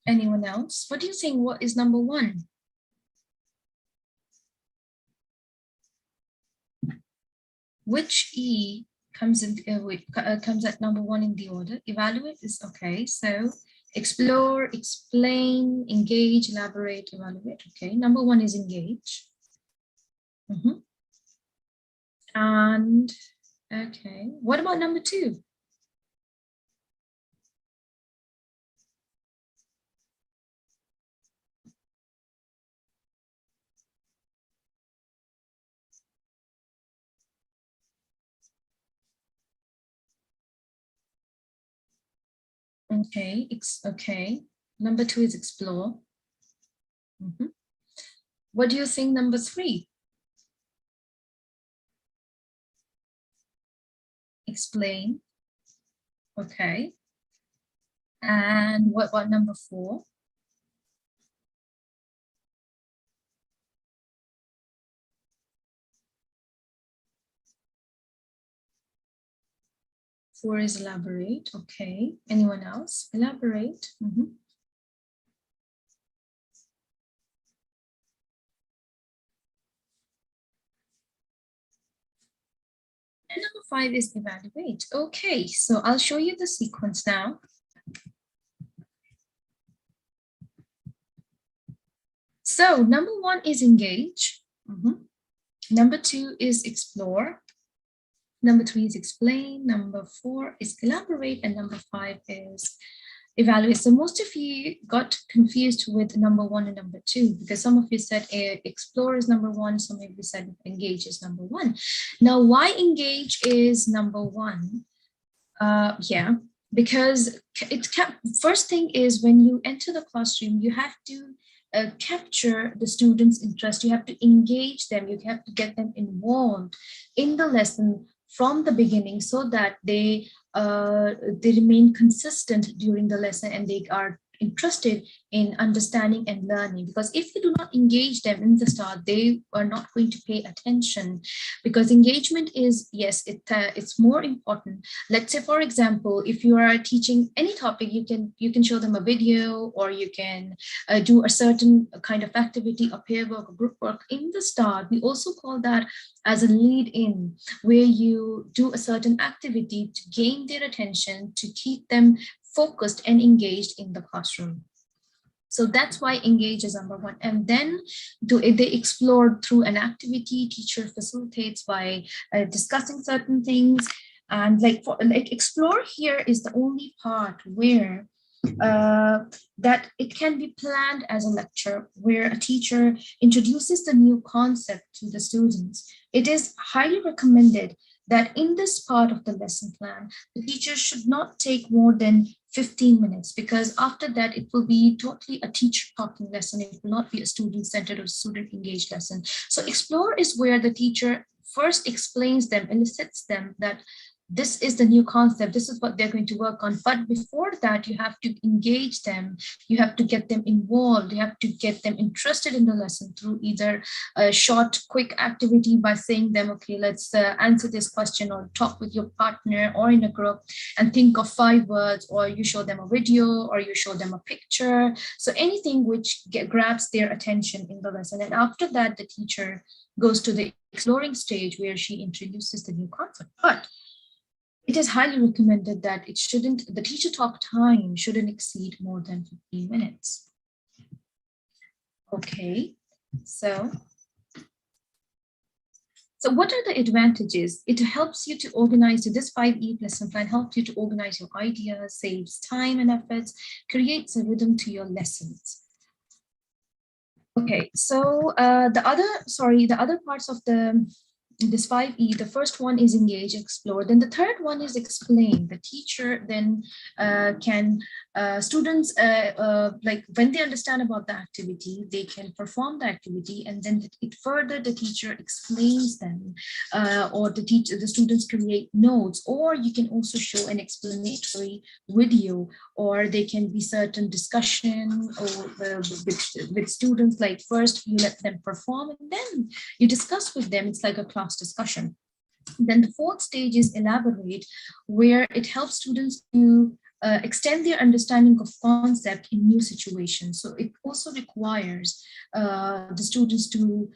Anyone else? What do you think? What is number 1? Which E comes at number 1 in the order? Evaluate is okay. So explore, explain, engage, elaborate, evaluate. Okay, number 1 is engage. And okay, what about number 2? Okay, okay. Number 2 is explore. What do you think number 3? Explain. Okay. And what about number 4? 4 is elaborate. Okay. Anyone else? Elaborate. And number 5 is evaluate. Okay, so I'll show you the sequence now. So number 1 is engage. Number 2 is explore. Number 3 is explain. Number 4 is elaborate. And number 5 is evaluate. So most of you got confused with number 1 and number 2 because some of you said explore is number 1. Some of you said engage is number 1. Now, why engage is number 1? Yeah, because first thing is when you enter the classroom, you have to capture the students' interest. You have to engage them. You have to get them involved in the lesson from the beginning so that they remain consistent during the lesson and they are interested in understanding and learning. Because if you do not engage them in the start, they are not going to pay attention, because engagement is, yes, it's more important. Let's say, for example, if you are teaching any topic, you can show them a video, or you can do a certain kind of activity, a pair work, a group work in the start. We also call that as a lead in, where you do a certain activity to gain their attention, to keep them focused and engaged in the classroom. So that's why engage is number 1. And then they explore through an activity. Teacher facilitates by discussing certain things. And like explore here is the only part where that it can be planned as a lecture, where a teacher introduces the new concept to the students. It is highly recommended that in this part of the lesson plan, the teacher should not take more than 15 minutes, because after that, it will be totally a teacher talking lesson. It will not be a student-centered or student-engaged lesson. So explore is where the teacher first explains them, elicits them that this is the new concept, this is what they're going to work on. But before that, you have to engage them, you have to get them involved, you have to get them interested in the lesson through either a short, quick activity by saying them, okay, let's answer this question, or talk with your partner or in a group and think of 5 words, or you show them a video, or you show them a picture. So anything which grabs their attention in the lesson. And after that, the teacher goes to the exploring stage where she introduces the new concept. But it is highly recommended that the teacher talk time shouldn't exceed more than 15 minutes. Okay, so what are the advantages? It helps you to organize. This 5E lesson plan helps you to organize your ideas, saves time and efforts, creates a rhythm to your lessons. Okay, so the other parts of this 5E, the first one is engage, explore. Then the third one is explain. The teacher then students, like when they understand about the activity, they can perform the activity, and then further the teacher explains them, or the students create notes, or you can also show an explanatory video, or they can be certain discussion or with students. Like first you let them perform and then you discuss with them. It's like a class discussion. Then the fourth stage is elaborate, where it helps students to extend their understanding of concept in new situations. So it also requires the students to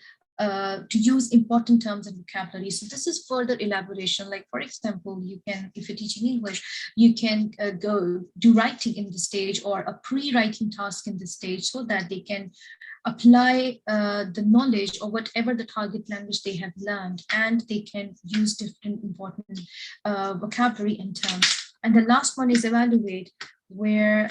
use important terms and vocabulary. So this is further elaboration. Like, for example, you can, if you're teaching English, you can go do writing in the stage, or a pre-writing task in the stage, so that they can apply the knowledge or whatever the target language they have learned, and they can use different important vocabulary and terms. And the last one is evaluate, where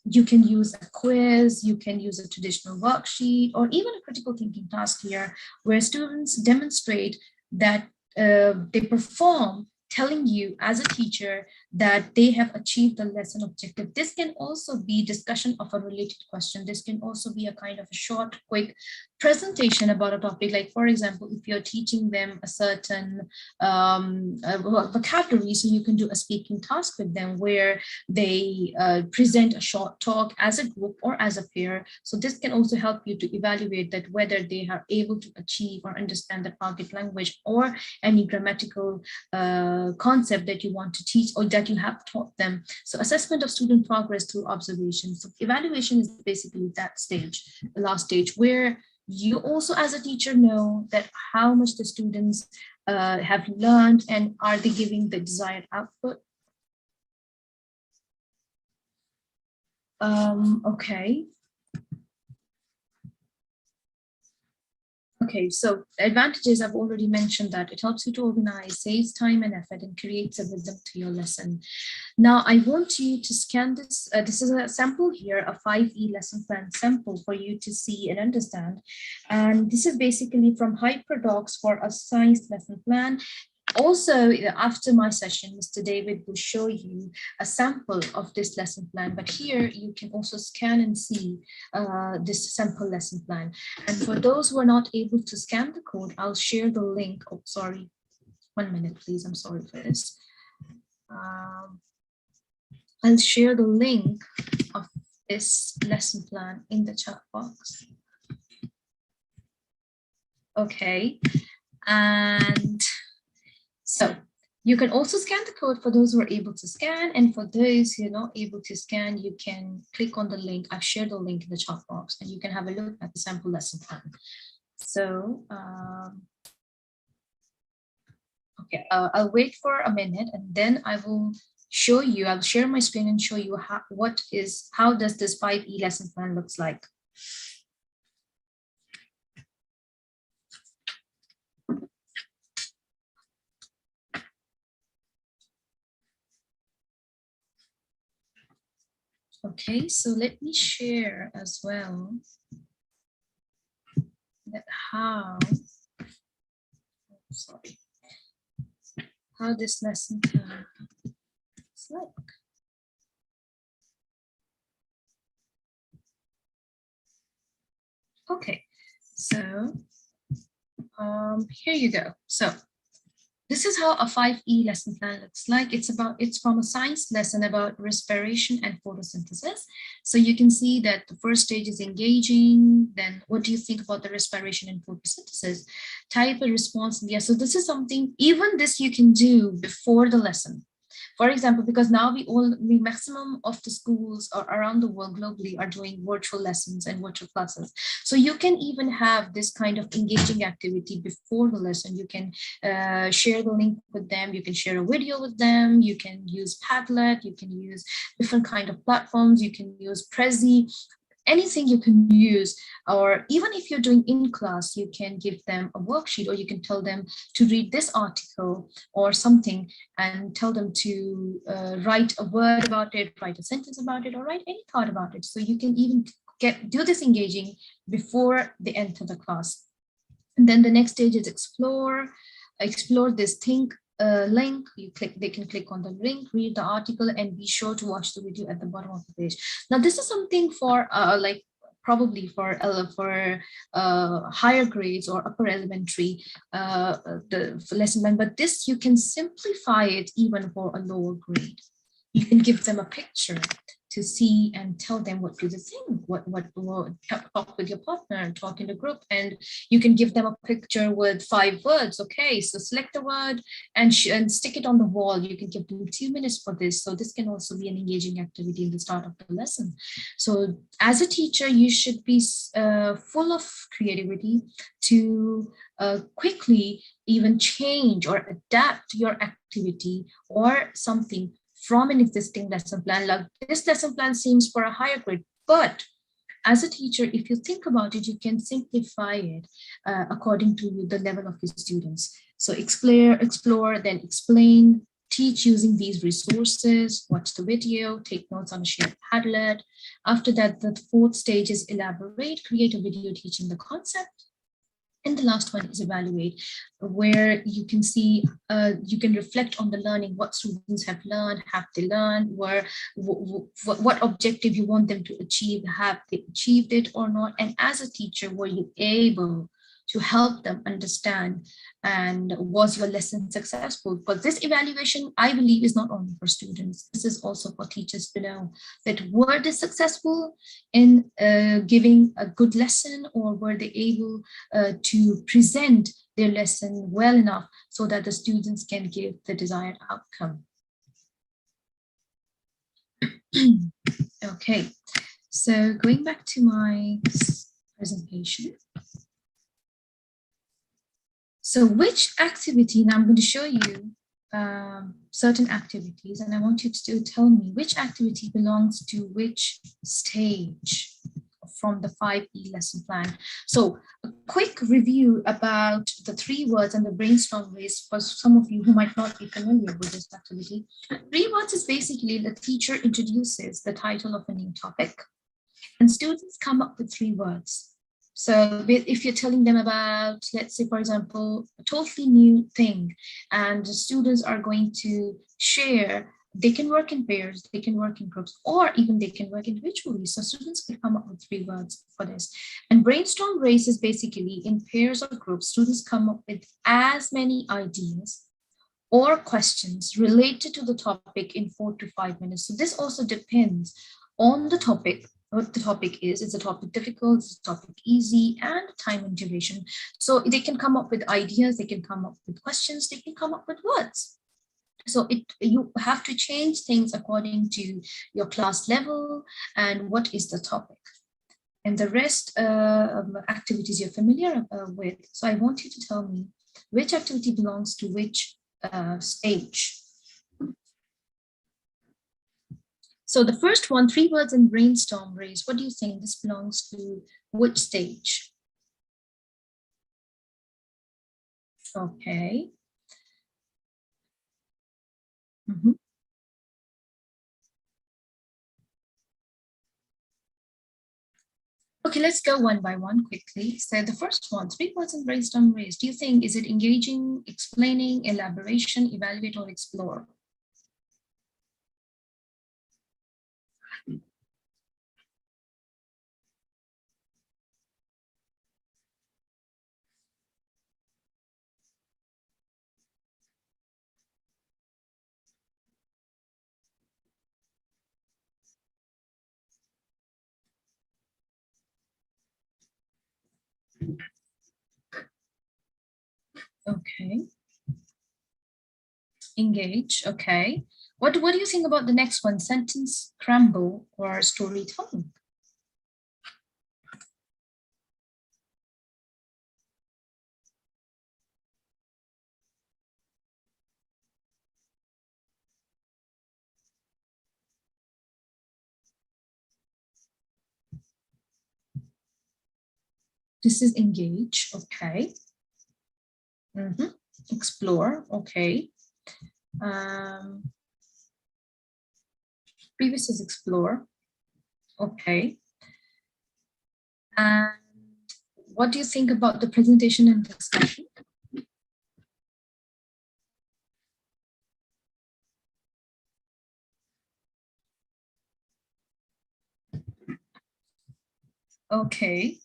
you can use a quiz, you can use a traditional worksheet, or even a critical thinking task here, where students demonstrate that they perform, telling you as a teacher that they have achieved the lesson objective. This can also be discussion of a related question. This can also be a kind of a short, quick presentation about a topic. Like, for example, if you're teaching them a certain vocabulary, so you can do a speaking task with them where they present a short talk as a group or as a pair. So this can also help you to evaluate that whether they are able to achieve or understand the target language or any grammatical concept that you want to teach or that you have taught them. So assessment of student progress through observation. So evaluation is basically that stage, the last stage, where you also as a teacher know that how much the students have learned and are they giving the desired output. Okay. Okay, so advantages, I've already mentioned that it helps you to organize, saves time and effort, and creates a rhythm to your lesson. Now, I want you to scan this. This is a sample here, a 5E lesson plan sample for you to see and understand. And this is basically from Hyperdocs for a science lesson plan. Also, after my session, Mr. David will show you a sample of this lesson plan, but here you can also scan and see this sample lesson plan. And for those who are not able to scan the code, I'll share the link. Oh, sorry, 1 minute, please. I'm sorry for this. I'll share the link of this lesson plan in the chat box. Okay, and so you can also scan the code for those who are able to scan, and for those who are not able to scan, you can click on the link. I've shared the link in the chat box, and you can have a look at the sample lesson plan. So, okay, I'll wait for a minute, and then I will show you. I'll share my screen and show you how does this 5E lesson plan looks like. Okay, so let me share as well that how this lesson plan looks like. Okay, so here you go. So this is how a 5E lesson plan looks like. It's from a science lesson about respiration and photosynthesis. So you can see that the first stage is engaging. Then what do you think about the respiration and photosynthesis? Type a response. Yeah, so this is something, even this you can do before the lesson. For example, because now the maximum of the schools around the world globally are doing virtual lessons and virtual classes. So you can even have this kind of engaging activity before the lesson. You can share the link with them. You can share a video with them. You can use Padlet. You can use different kind of platforms. You can use Prezi. Anything you can use, or even if you're doing in class, you can give them a worksheet, or you can tell them to read this article or something and tell them to write a word about it, write a sentence about it, or write any thought about it. So you can even do this engaging before they enter the class. And then the next stage is explore this link. They can click on the link, read the article, and be sure to watch the video at the bottom of the page. Now this is something for probably for higher grades or upper elementary the lesson plan, but this you can simplify it even for a lower grade. You can give them a picture to see and tell them what do they think, what talk with your partner, talk in the group, and you can give them a picture with 5 words. Okay, so select a word and stick it on the wall. You can give them 2 minutes for this. So this can also be an engaging activity in the start of the lesson. So as a teacher, you should be full of creativity to quickly even change or adapt your activity or something from an existing lesson plan. Like this lesson plan seems for a higher grade, but as a teacher, if you think about it, you can simplify it according to the level of your students. So explore, then explain, teach using these resources, watch the video, take notes on a shared Padlet. After that, the 4th stage is elaborate, create a video teaching the concept. And the last one is evaluate, where you can see, you can reflect on the learning, what students have learned, have they learned, what objective you want them to achieve, have they achieved it or not? And as a teacher, were you able to help them understand, and was your lesson successful? But this evaluation, I believe, is not only for students, this is also for teachers to know that were they successful in giving a good lesson, or were they able to present their lesson well enough so that the students can give the desired outcome. Okay, so going back to my presentation. So which activity, now I'm going to show you certain activities, and I want you to tell me which activity belongs to which stage from the 5E lesson plan. So a quick review about the 3 words and the brainstorm race for some of you who might not be familiar with this activity. 3 words is basically the teacher introduces the title of a new topic, and students come up with 3 words. So if you're telling them about, let's say, for example, a totally new thing, and the students are going to share, they can work in pairs, they can work in groups, or even they can work individually. So students can come up with 3 words for this. And brainstorm race is basically in pairs or groups, students come up with as many ideas or questions related to the topic in 4 to 5 minutes. So this also depends on the topic, what the topic is. Is the topic difficult? Is the topic easy? And time and duration. So they can come up with ideas, they can come up with questions, they can come up with words. So you have to change things according to your class level and what is the topic. And the rest activities you're familiar with. So I want you to tell me which activity belongs to which stage. So the first one, 3 words and brainstorm race. What do you think this belongs to which stage? Okay. Okay, let's go one by one quickly. So the first one, 3 words and brainstorm race. Do you think, is it engaging, explaining, elaboration, evaluate, or explore? Okay. Engage, okay. What do you think about the next one? Sentence scramble or storytelling? This is engage, okay. Explore, okay. Previous is explore, okay. And what do you think about the presentation and discussion? Okay.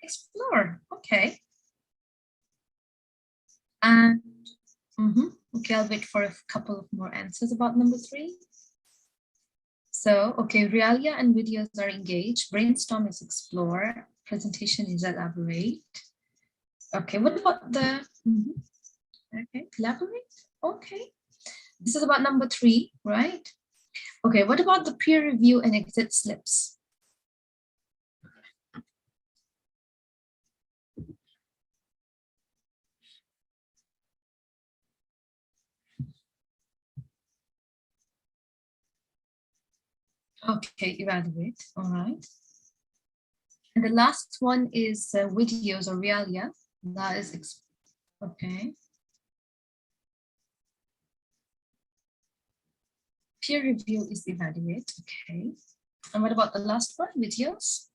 Explore, okay. And okay, I'll wait for a couple of more answers about number 3. So, okay, realia and videos are engaged. Brainstorm is explore. Presentation is elaborate. Okay, what about the, okay, elaborate, okay. This is about number 3, right? Okay, what about the peer review and exit slips? Okay, evaluate, all right. And the last one is videos or realia. That is, okay. Peer review is evaluate, okay. And what about the last one, videos?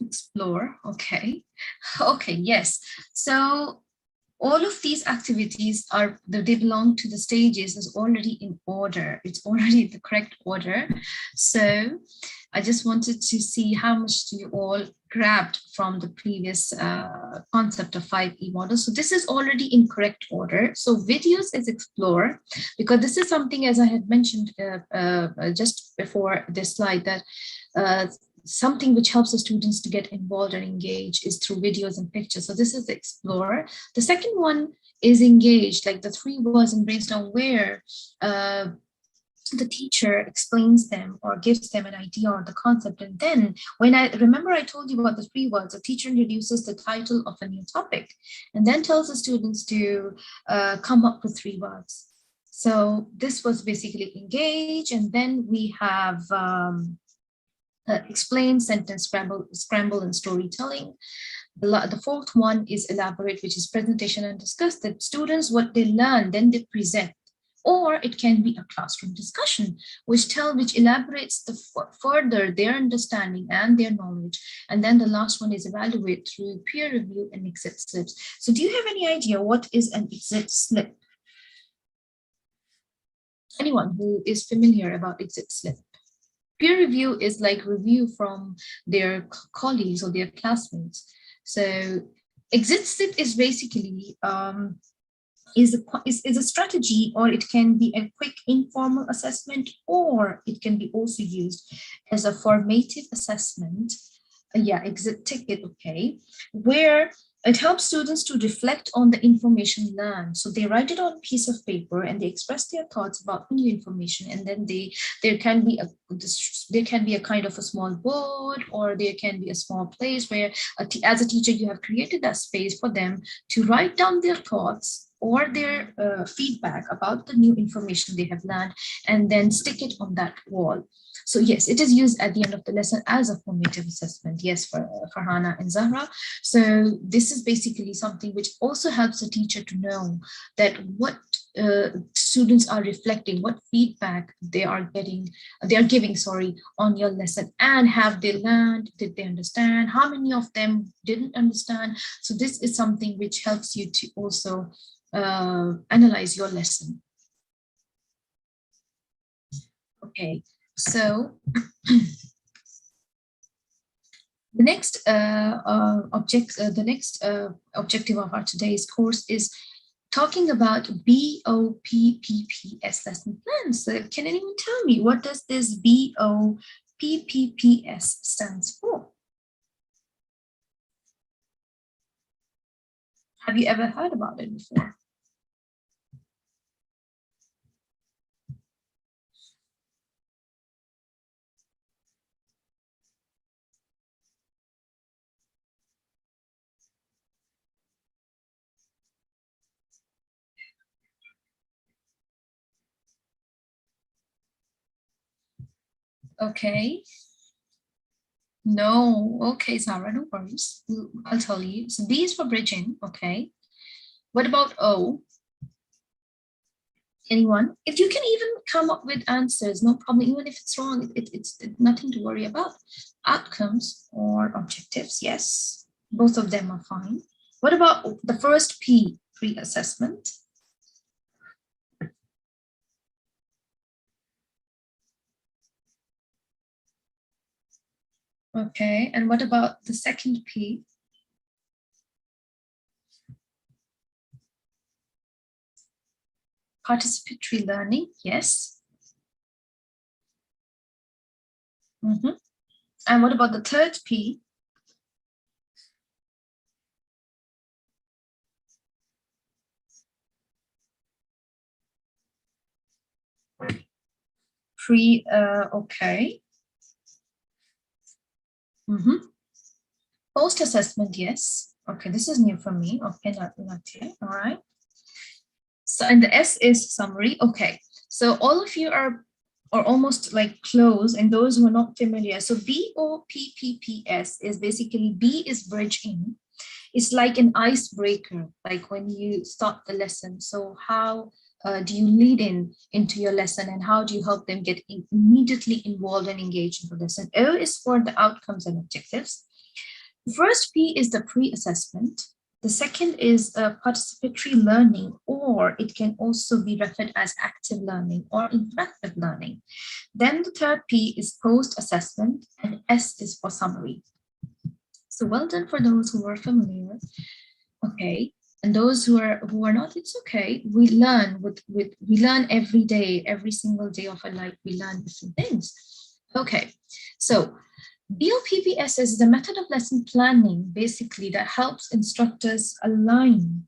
Explore, okay. Okay, yes. So all of these activities they belong to the stages is already in order. It's already the correct order. So I just wanted to see how much do you all grabbed from the previous concept of 5E model. So this is already in correct order. So videos is explore, because this is something, as I had mentioned just before this slide, that something which helps the students to get involved and engage is through videos and pictures. So this is the explore. The second one is engage, like the 3 words and brainstorm, where the teacher explains them or gives them an idea or the concept. And then when I told you about the 3 words, the teacher introduces the title of a new topic and then tells the students to come up with 3 words. So this was basically engage. And then we have explain, sentence scramble, and storytelling. The 4th one is elaborate, which is presentation and discuss. That students, what they learn, then they present. Or it can be a classroom discussion, which elaborates further their understanding and their knowledge. And then the last one is evaluate through peer review and exit slips. So do you have any idea what is an exit slip? Anyone who is familiar about exit slip? Peer review is like review from their colleagues or their classmates. So exit slip is basically is a strategy, or it can be a quick informal assessment, or it can be also used as a formative assessment. Exit ticket, okay, where it helps students to reflect on the information learned. So they write it on a piece of paper and they express their thoughts about new information. And then there can be a kind of a small board, or there can be a small place where as a teacher, you have created that space for them to write down their thoughts or their feedback about the new information they have learned, and then stick it on that wall. So yes, it is used at the end of the lesson as a formative assessment. Yes, for Farhana and Zahra. So this is basically something which also helps the teacher to know that what students are reflecting, what feedback they are giving, on your lesson, and have they learned, did they understand, how many of them didn't understand. So this is something which helps you to also analyze your lesson. Okay, so the next objective of our today's course is talking about BOPPPS lesson plans. So can anyone tell me, what does this BOPPPS stands for? Have you ever heard about it before? Okay. No, okay, Zara, no worries. I'll tell you. So B is for bridging, okay. What about O? Anyone? If you can even come up with answers, no problem. Even if it's wrong, it's nothing to worry about. Outcomes or objectives, yes. Both of them are fine. What about the first P, pre-assessment? Okay, and what about the second P? Participatory learning, yes. And what about the third P? Okay. Post-assessment, yes. Okay, this is new for me. Okay, not here. All right. So, and the S is summary. Okay, so all of you are or almost like close, and those who are not familiar. So BOPPPS is basically, B is bridge in. It's like an icebreaker, like when you start the lesson. So how do you lead into your lesson, and how do you help them get immediately involved and engaged in the lesson? O is for the outcomes and objectives. The first P is the pre-assessment. The second is participatory learning, or it can also be referred as active learning or interactive learning. Then the third P is post-assessment, and S is for summary. So well done for those who are familiar. Okay, and those who are not, it's okay. We learn we learn every day, every single day of our life. We learn different things. Okay, so BOPPS is the method of lesson planning, basically, that helps instructors align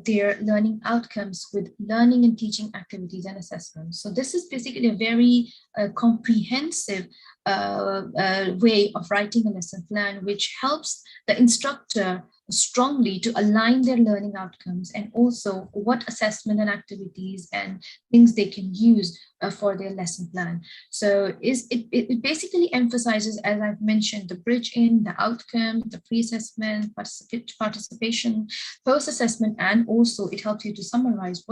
their learning outcomes with learning and teaching activities and assessments. So this is basically a very comprehensive way of writing a lesson plan, which helps the instructor strongly to align their learning outcomes, and also what assessment and activities and things they can use for their lesson plan. So it basically emphasizes, as I've mentioned, the bridge in, the outcome, the pre-assessment, participation, post-assessment, and also it helps you to summarize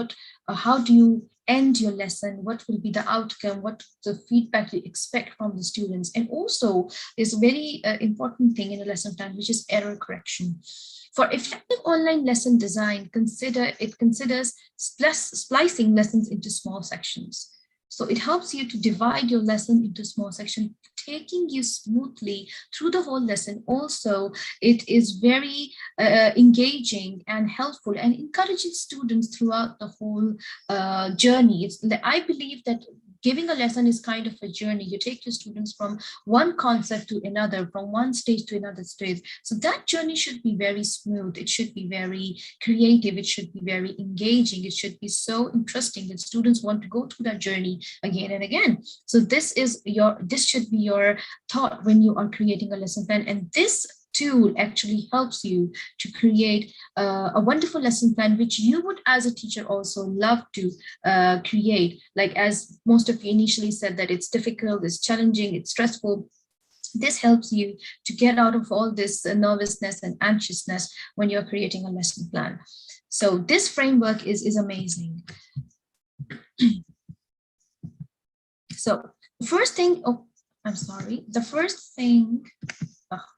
how do you end your lesson, what will be the outcome, what the feedback you expect from the students. And also there's a very important thing in a lesson plan, which is error correction. For effective online lesson design, it considers splicing lessons into small sections. So it helps you to divide your lesson into small sections, taking you smoothly through the whole lesson. Also, it is very engaging and helpful, and encouraging students throughout the whole journey. I believe that giving a lesson is kind of a journey. You take your students from one concept to another, from one stage to another stage. So that journey should be very smooth. It should be very creative. It should be very engaging. It should be so interesting that students want to go through that journey again and again. So this should be your thought when you are creating a lesson plan. And this tool actually helps you to create a wonderful lesson plan, which you would as a teacher also love to create. Like, as most of you initially said, that it's difficult, it's challenging, it's stressful. This helps you to get out of all this nervousness and anxiousness when you're creating a lesson plan. So this framework is amazing. So the first thing,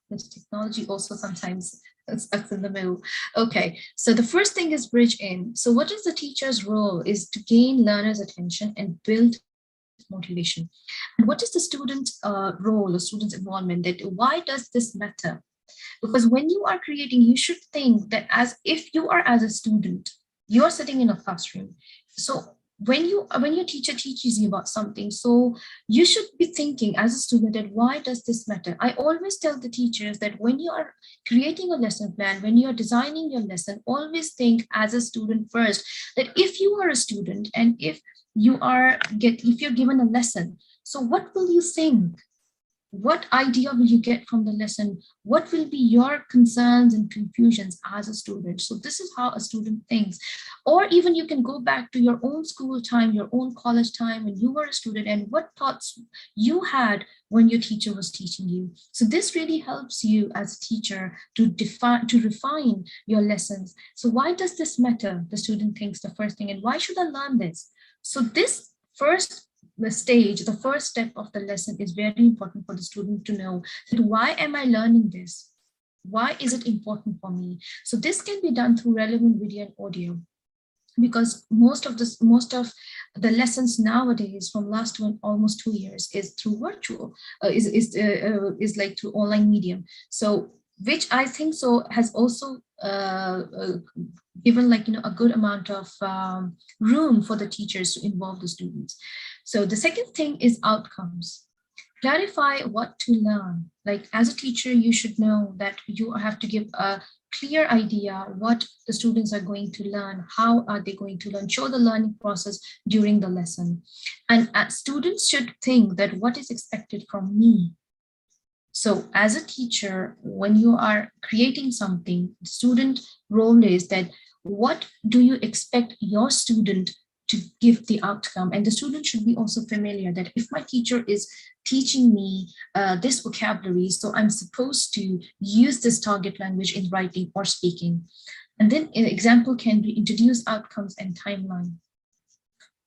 this technology also sometimes stuck in the middle. Okay, so the first thing is bridge in. So what is the teacher's role? Is to gain learners' attention and build motivation. And what is the student's role or student's involvement? Why does this matter? Because when you are creating, you should think that as if you are as a student, you are sitting in a classroom. So when your teacher teaches you about something, so you should be thinking as a student that why does this matter? I always tell the teachers that when you are creating a lesson plan, when you are designing your lesson, always think as a student first, that if you are a student and if you're given a lesson, so what will you think? What idea will you get from the lesson? What will be your concerns and confusions as a student? So this is how a student thinks. Or even you can go back to your own school time, your own college time when you were a student, and what thoughts you had when your teacher was teaching you. So this really helps you as a teacher to refine your lessons. So why does this matter? The student thinks the first thing, and why should I learn this? So this the first step of the lesson is very important for the student to know that why am I learning this? Why is it important for me? So this can be done through relevant video and audio, because most of the lessons nowadays from last almost 2 years is through virtual, is like through online medium. So which I think so has also given a good amount of room for the teachers to involve the students. So the second thing is outcomes. Clarify what to learn. Like, as a teacher, you should know that you have to give a clear idea what the students are going to learn, how are they going to learn, show the learning process during the lesson. And students should think that what is expected from me. So as a teacher, when you are creating something, the student role is that what do you expect your student to give the outcome. And the student should be also familiar that if my teacher is teaching me this vocabulary, so I'm supposed to use this target language in writing or speaking. And then an example can be introduce outcomes and timeline.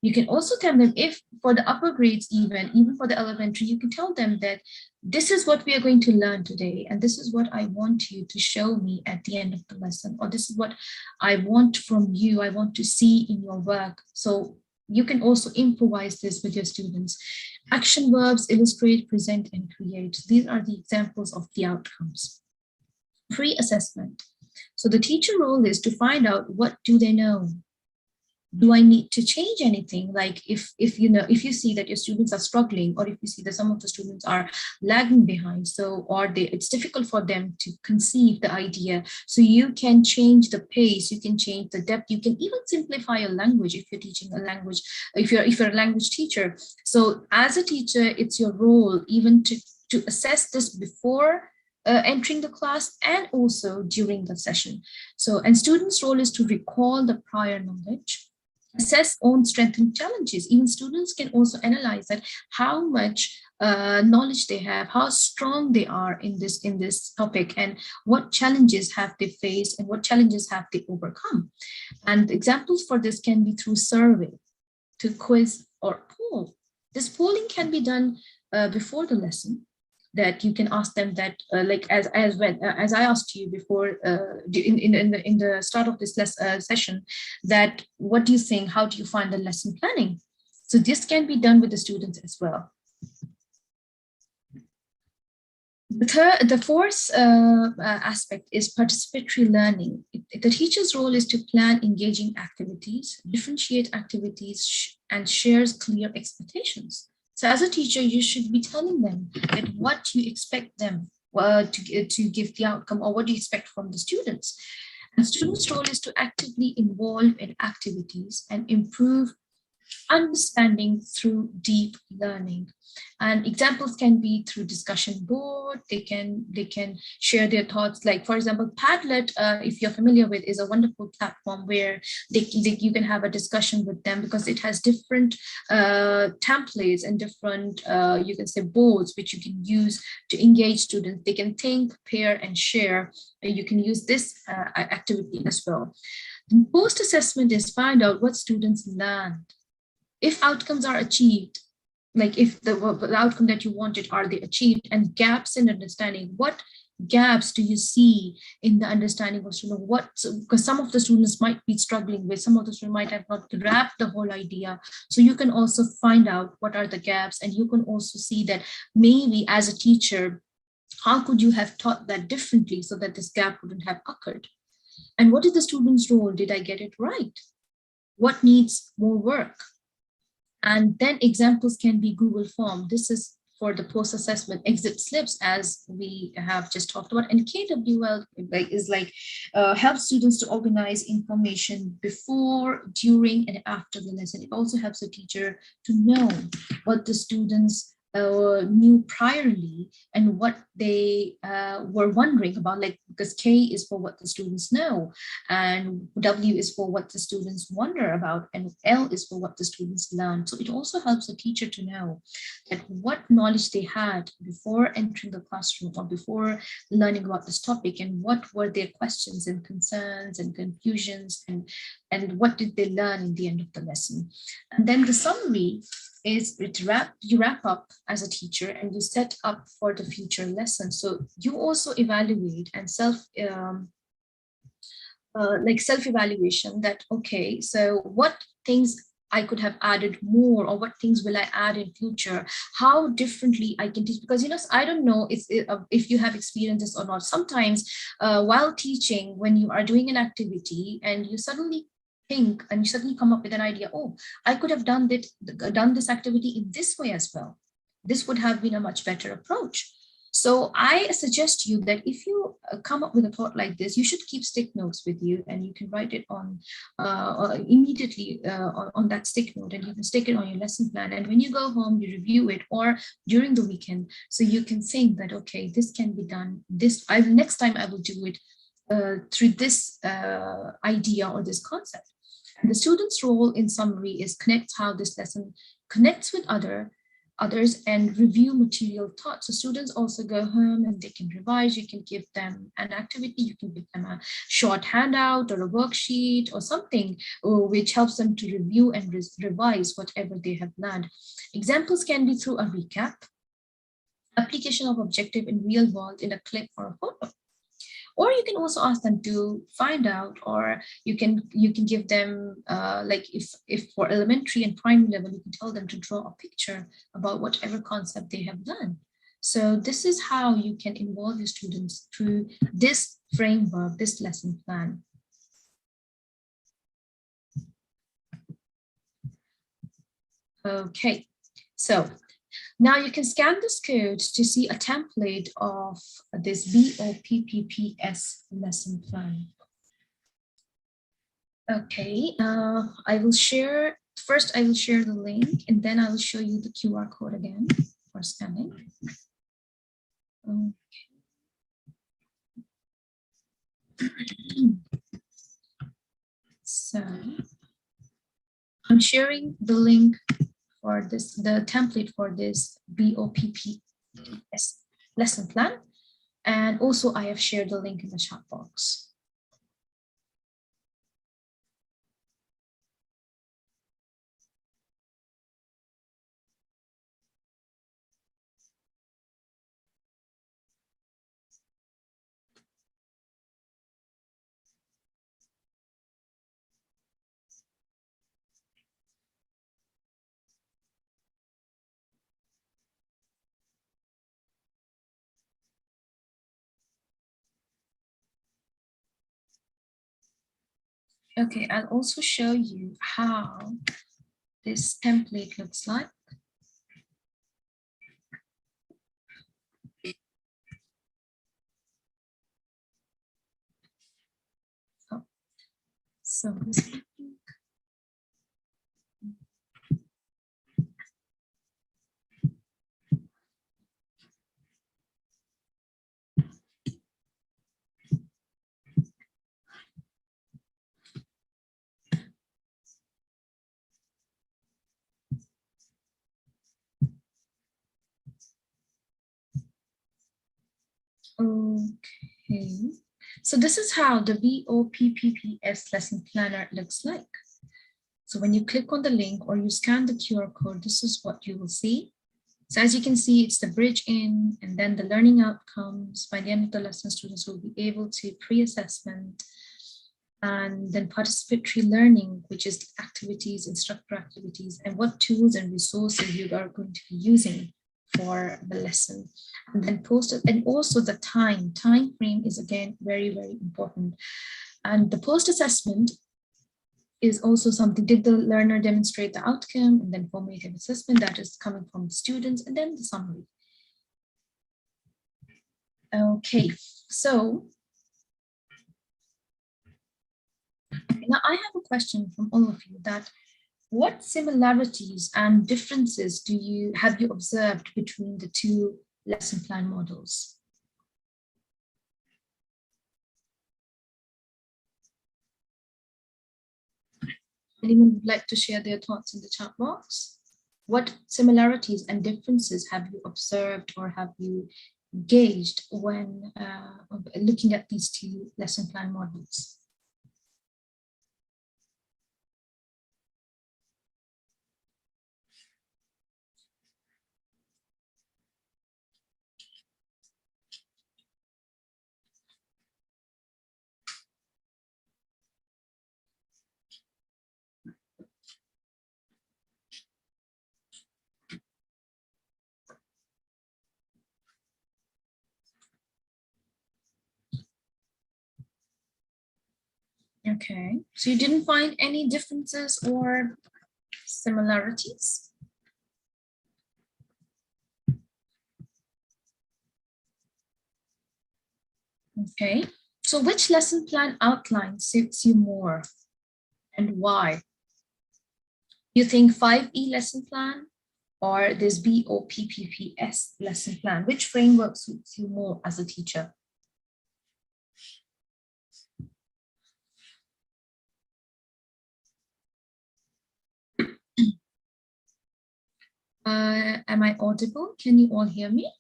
You can also tell them, if for the upper grades, even for the elementary, you can tell them that this is what we are going to learn today, and this is what I want you to show me at the end of the lesson, or this is what I want from you, I want to see in your work. So you can also improvise this with your students. Action verbs: illustrate, present, and create. These are the examples of the outcomes. Pre-assessment. So the teacher role is to find out, what do they know? Do I need to change anything? Like if you see that your students are struggling, or if you see that some of the students are lagging behind, so it's difficult for them to conceive the idea, so you can change the pace, you can change the depth, you can even simplify a language if you're teaching a language, if you're a language teacher. So as a teacher, it's your role even to assess this before entering the class and also during the session. So, and students' role is to recall the prior knowledge, assess own strengths and challenges. Even students can also analyze that how much knowledge they have, how strong they are in this topic, and what challenges have they faced and what challenges have they overcome. And examples for this can be through survey, to quiz, or poll. This polling can be done before the lesson, that you can ask them that, like as I asked you before in the start of this session, that what do you think, how do you find the lesson planning? So this can be done with the students as well. The fourth aspect is participatory learning. The teacher's role is to plan engaging activities, differentiate activities, and shares clear expectations. So as a teacher, you should be telling them that what you expect them to give the outcome, or what do you expect from the students. And students' role is to actively involve in activities and improve understanding through deep learning. And examples can be through discussion board. They can share their thoughts. Like, for example, Padlet, if you're familiar with, is a wonderful platform where you can have a discussion with them, because it has different templates and different, you can say, boards, which you can use to engage students. They can think, pair, and share. You can use this activity as well. The post-assessment is find out what students learned. If outcomes are achieved, like if the outcome that you wanted, are they achieved, and gaps in understanding, what gaps do you see in the understanding of student? Because some of the students might be struggling with, some of the students might have not grasped the whole idea. So you can also find out what are the gaps, and you can also see that maybe as a teacher, how could you have taught that differently so that this gap wouldn't have occurred? And what is the student's role? Did I get it right? What needs more work? And then examples can be Google Form. This is for the post-assessment. Exit slips, as we have just talked about. And KWL helps students to organize information before, during, and after the lesson. It also helps the teacher to know what the students knew priorly and what they were wondering about, like, because K is for what the students know, and W is for what the students wonder about, and L is for what the students learn. So it also helps the teacher to know that what knowledge they had before entering the classroom or before learning about this topic, and what were their questions and concerns and confusions, and what did they learn in the end of the lesson. And then the summary is you wrap up as a teacher, and you set up for the future lesson. So you also evaluate and self-evaluation, that, okay, so what things I could have added more, or what things will I add in future, how differently I can teach. Because, I don't know if you have experienced this or not. Sometimes while teaching, when you are doing an activity and you suddenly think and you suddenly come up with an idea, oh, I could have done this activity in this way as well. This would have been a much better approach. So I suggest you that if you come up with a thought like this, you should keep stick notes with you, and you can write it on immediately on that stick note, and you can stick it on your lesson plan. And when you go home, you review it, or during the weekend, so you can think that, okay, this can be done. Next time I will do it through this idea or this concept. The student's role in summary is connect how this lesson connects with others and review material taught. So students also go home and they can revise. You can give them an activity, you can give them a short handout or a worksheet or something which helps them to review and revise whatever they have learned. Examples can be through a recap, application of objective in real world in a clip or a photo. Or you can also ask them to find out, or you can give them like if for elementary and primary level, you can tell them to draw a picture about whatever concept they have learned. So this is how you can involve your students through this framework, this lesson plan. Okay, so now you can scan this code to see a template of this BOPPPS lesson plan. Okay, I will share the link and then I will show you the QR code again for scanning. Okay. So I'm sharing the link for this, the template for this BOPPS lesson plan. And also I have shared the link in the chat box. Okay, I'll also show you how this template looks like. Oh, so this. Okay, so this is how the BOPPPS lesson planner looks like. So when you click on the link or you scan the QR code, this is what you will see. So as you can see, it's the bridge in and then the learning outcomes. By the end of the lesson, students will be able to pre-assessment and then participatory learning, which is activities, instructor activities, and what tools and resources you are going to be using for the lesson. And then post it, and also the time frame is again very, very important. And the post assessment is also something, did the learner demonstrate the outcome, and then formative assessment that is coming from the students, and then the summary. Okay, so now I have a question from all of you, that what similarities and differences have you observed between the two lesson plan models? Anyone would like to share their thoughts in the chat box? What similarities and differences have you observed or have you gauged when looking at these two lesson plan models? Okay, so you didn't find any differences or similarities? Okay, so which lesson plan outline suits you more and why? You think 5E lesson plan or this BOPPPS lesson plan? Which framework suits you more as a teacher? Am I audible? Can you all hear me?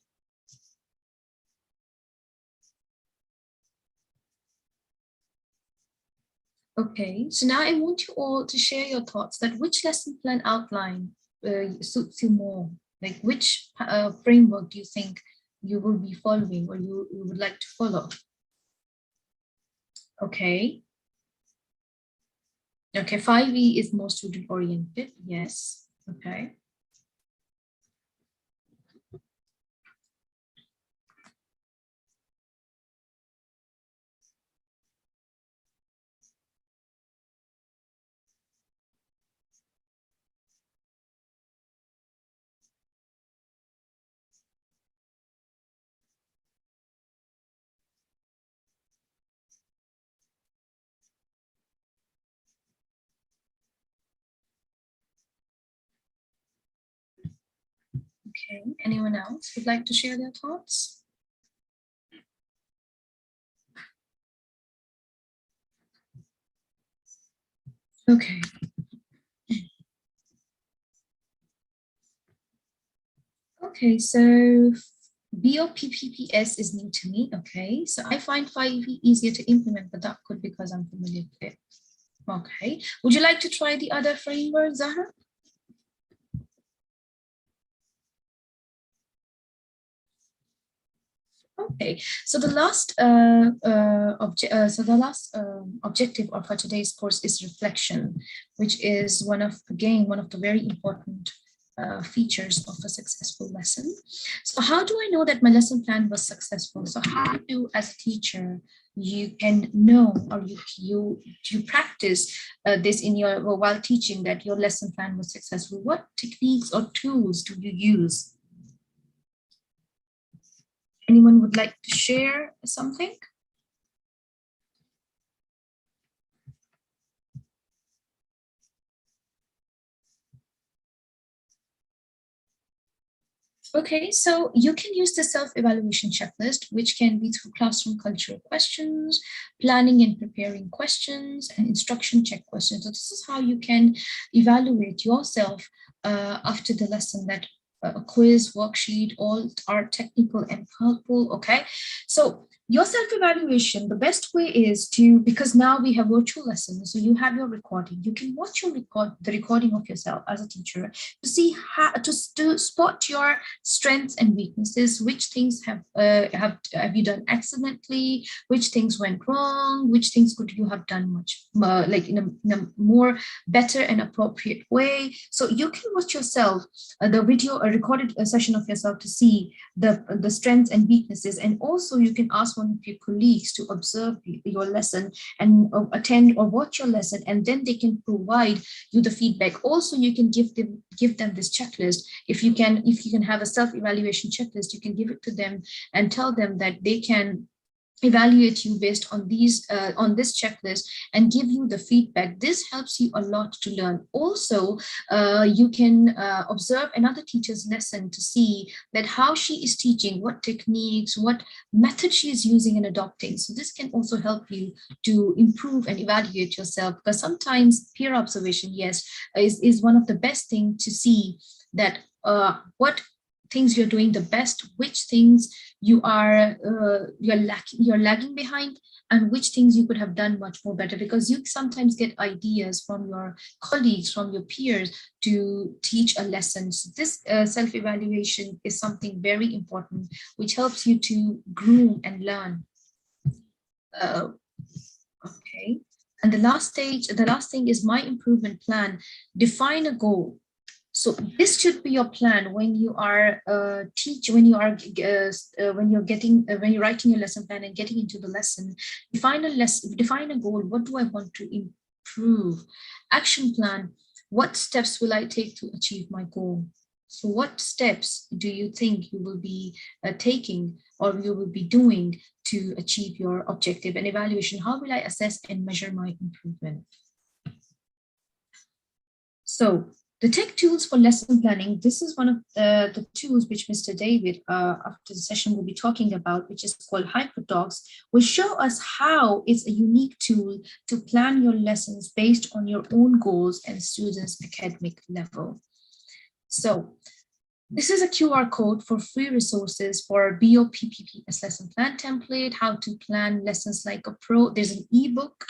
Okay, so now I want you all to share your thoughts that which lesson plan outline suits you more? Like which framework do you think you will be following or you would like to follow? Okay. Okay, 5E is more student oriented. Yes. Okay. Okay. Anyone else would like to share their thoughts? Okay. Okay, so BOPPPS is new to me. Okay, so I find 5E easier to implement, but that could be because I'm familiar with it. Okay, would you like to try the other framework, Zahra? Okay, so the last objective for today's course is reflection, which is one of the very important features of a successful lesson. So how do I know that my lesson plan was successful? So how do, as a teacher, you can know, or you practice this in your while teaching, that your lesson plan was successful? What techniques or tools do you use? Anyone would like to share something? Okay, so you can use the self-evaluation checklist, which can be through classroom cultural questions, planning and preparing questions, and instruction check questions. So this is how you can evaluate yourself after the lesson, that a quiz, worksheet, all are technical and helpful, okay? So your self-evaluation, the best way is to, because now we have virtual lessons, so you have your recording, you can watch the recording of yourself as a teacher to see how to spot your strengths and weaknesses, which things have you done excellently, which things went wrong, which things could you have done much like in a more better and appropriate way. So you can watch yourself, the video, a recorded session of yourself, to see the strengths and weaknesses, and also you can ask one of your colleagues to observe your lesson and attend or watch your lesson, and then they can provide you the feedback. Also, you can give them this checklist. If you can have a self-evaluation checklist, you can give it to them and tell them that they can evaluate you based on these on this checklist and give you the feedback. This helps you a lot to learn. Also, you can observe another teacher's lesson to see that how she is teaching, what techniques, what method she is using and adopting. So this can also help you to improve and evaluate yourself, because sometimes peer observation, yes, is one of the best things to see that what things you're doing the best, which things you're lagging behind, and which things you could have done much more better, because you sometimes get ideas from your colleagues, from your peers, to teach a lesson. So this self-evaluation is something very important, which helps you to groom and learn. Okay. And the last thing is my improvement plan. Define a goal. So this should be your plan when you are when you're writing your lesson plan and getting into the lesson. Define a goal. What do I want to improve? Action plan. What steps will I take to achieve my goal? So what steps do you think you will be taking or you will be doing to achieve your objective? And evaluation. How will I assess and measure my improvement? So the tech tools for lesson planning, this is one of the tools which Mr. David, after the session, will be talking about, which is called Hyperdocs, will show us how it's a unique tool to plan your lessons based on your own goals and students' academic level. So This is a QR code for free resources for BOPPPS lesson plan template, how to plan lessons like a pro. There's an ebook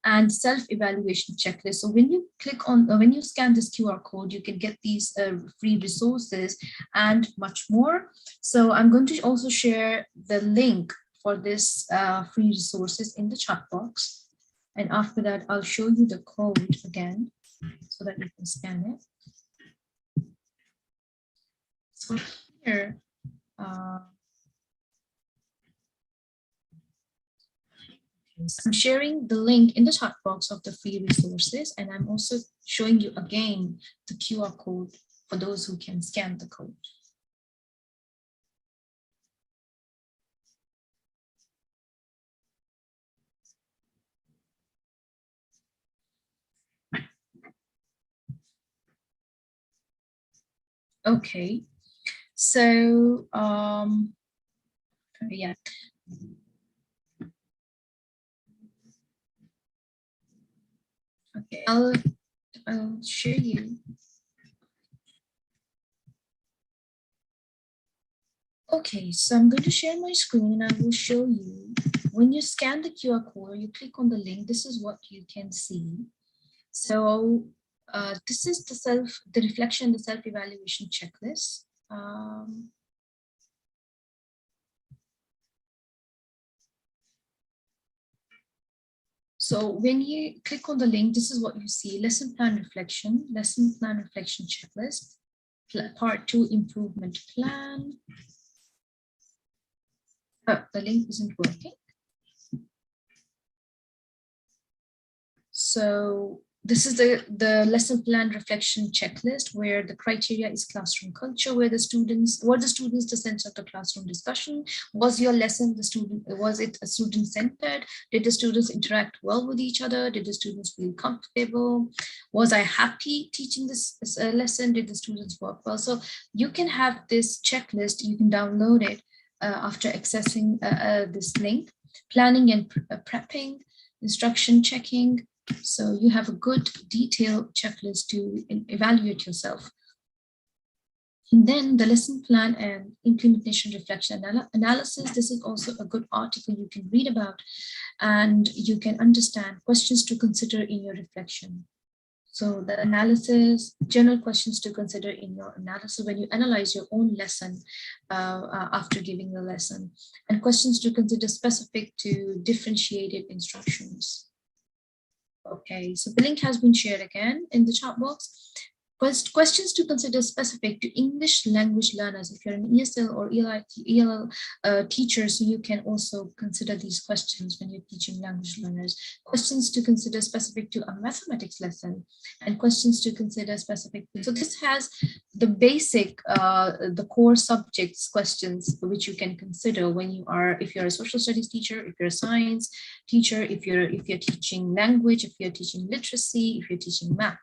and self-evaluation checklist. So when you click on, when you scan this QR code, you can get these free resources and much more. So I'm going to also share the link for this free resources in the chat box. And after that, I'll show you the code again so that you can scan it. So here, I'm sharing the link in the chat box of the free resources, and I'm also showing you again the QR code for those who can scan the code. Okay, so yeah. Okay, I'll show you. Okay, so I'm going to share my screen and I will show you. When you scan the QR code or you click on the link, this is what you can see. So this is the reflection, the self-evaluation checklist. So when you click on the link, this is what you see: lesson plan reflection checklist, part 2 improvement plan. Oh, the link isn't working. So this is the lesson plan reflection checklist, where the criteria is classroom culture, where the students, were the students the center of the classroom discussion? Was your lesson was it a student centered? Did the students interact well with each other? Did the students feel comfortable? Was I happy teaching this lesson? Did the students work well? So you can have this checklist, you can download it after accessing this link. Planning and prepping, instruction checking. So you have a good detailed checklist to evaluate yourself. And then the lesson plan and implementation reflection analysis. This is also a good article you can read about, and you can understand questions to consider in your reflection. So the analysis, general questions to consider in your analysis when you analyze your own lesson after giving the lesson, and questions to consider specific to differentiated instructions. Okay, so the link has been shared again in the chat box. Questions to consider specific to English language learners. If you're an ESL or ELL teacher, so you can also consider these questions when you're teaching language learners. Questions to consider specific to a mathematics lesson, and questions to consider specific. So this has the basic, the core subjects questions which you can consider when you are, if you're a social studies teacher, if you're a science teacher, if you're teaching language, if you're teaching literacy, if you're teaching math.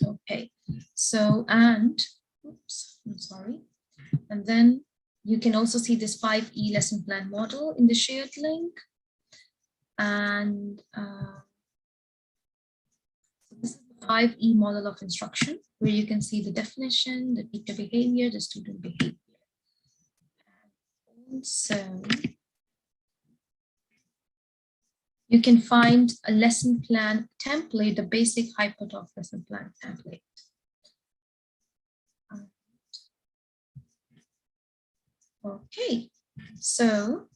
Okay, so, and oops, I'm sorry. And then you can also see this 5E lesson plan model in the shared link. And this is the 5E model of instruction, where you can see the definition, the teacher behavior, the student behavior. And so you can find a lesson plan template, the basic Hyperdoc lesson plan template. Okay, so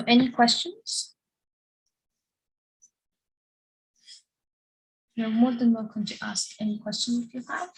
any questions? You're more than welcome to ask any questions if you have.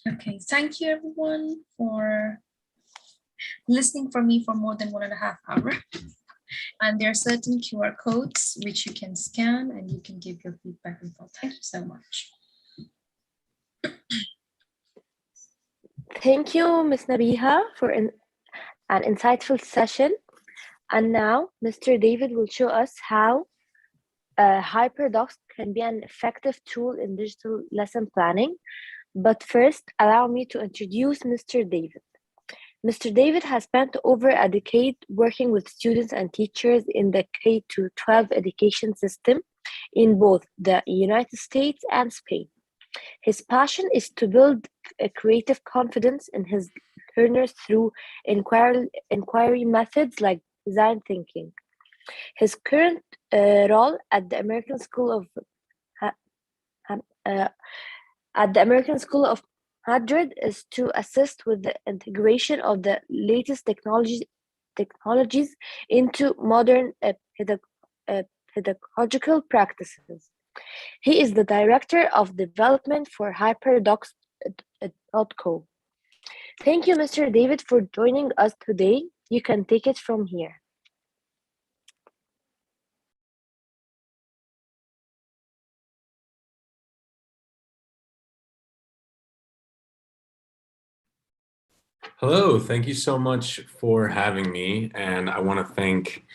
Okay, thank you everyone for listening for me for more than 1.5 hours. And there are certain QR codes which you can scan and you can give your feedback and thoughts. Thank you so much. Thank you, Ms. Nabiha, for an insightful session. And now, Mr. David will show us how Hyperdocs can be an effective tool in digital lesson planning. But first, allow me to introduce Mr. David. Mr. David has spent over a decade working with students and teachers in the K-12 education system in both the United States and Spain. His passion is to build a creative confidence in his learners through inquiry methods like design thinking. His current role at the American School of Madrid is to assist with the integration of the latest technologies into modern pedagogical practices. He is the director of development for Hyperdocs.co. Thank you, Mr. David, for joining us today. You can take it from here. Hello, thank you so much for having me. And I want to thank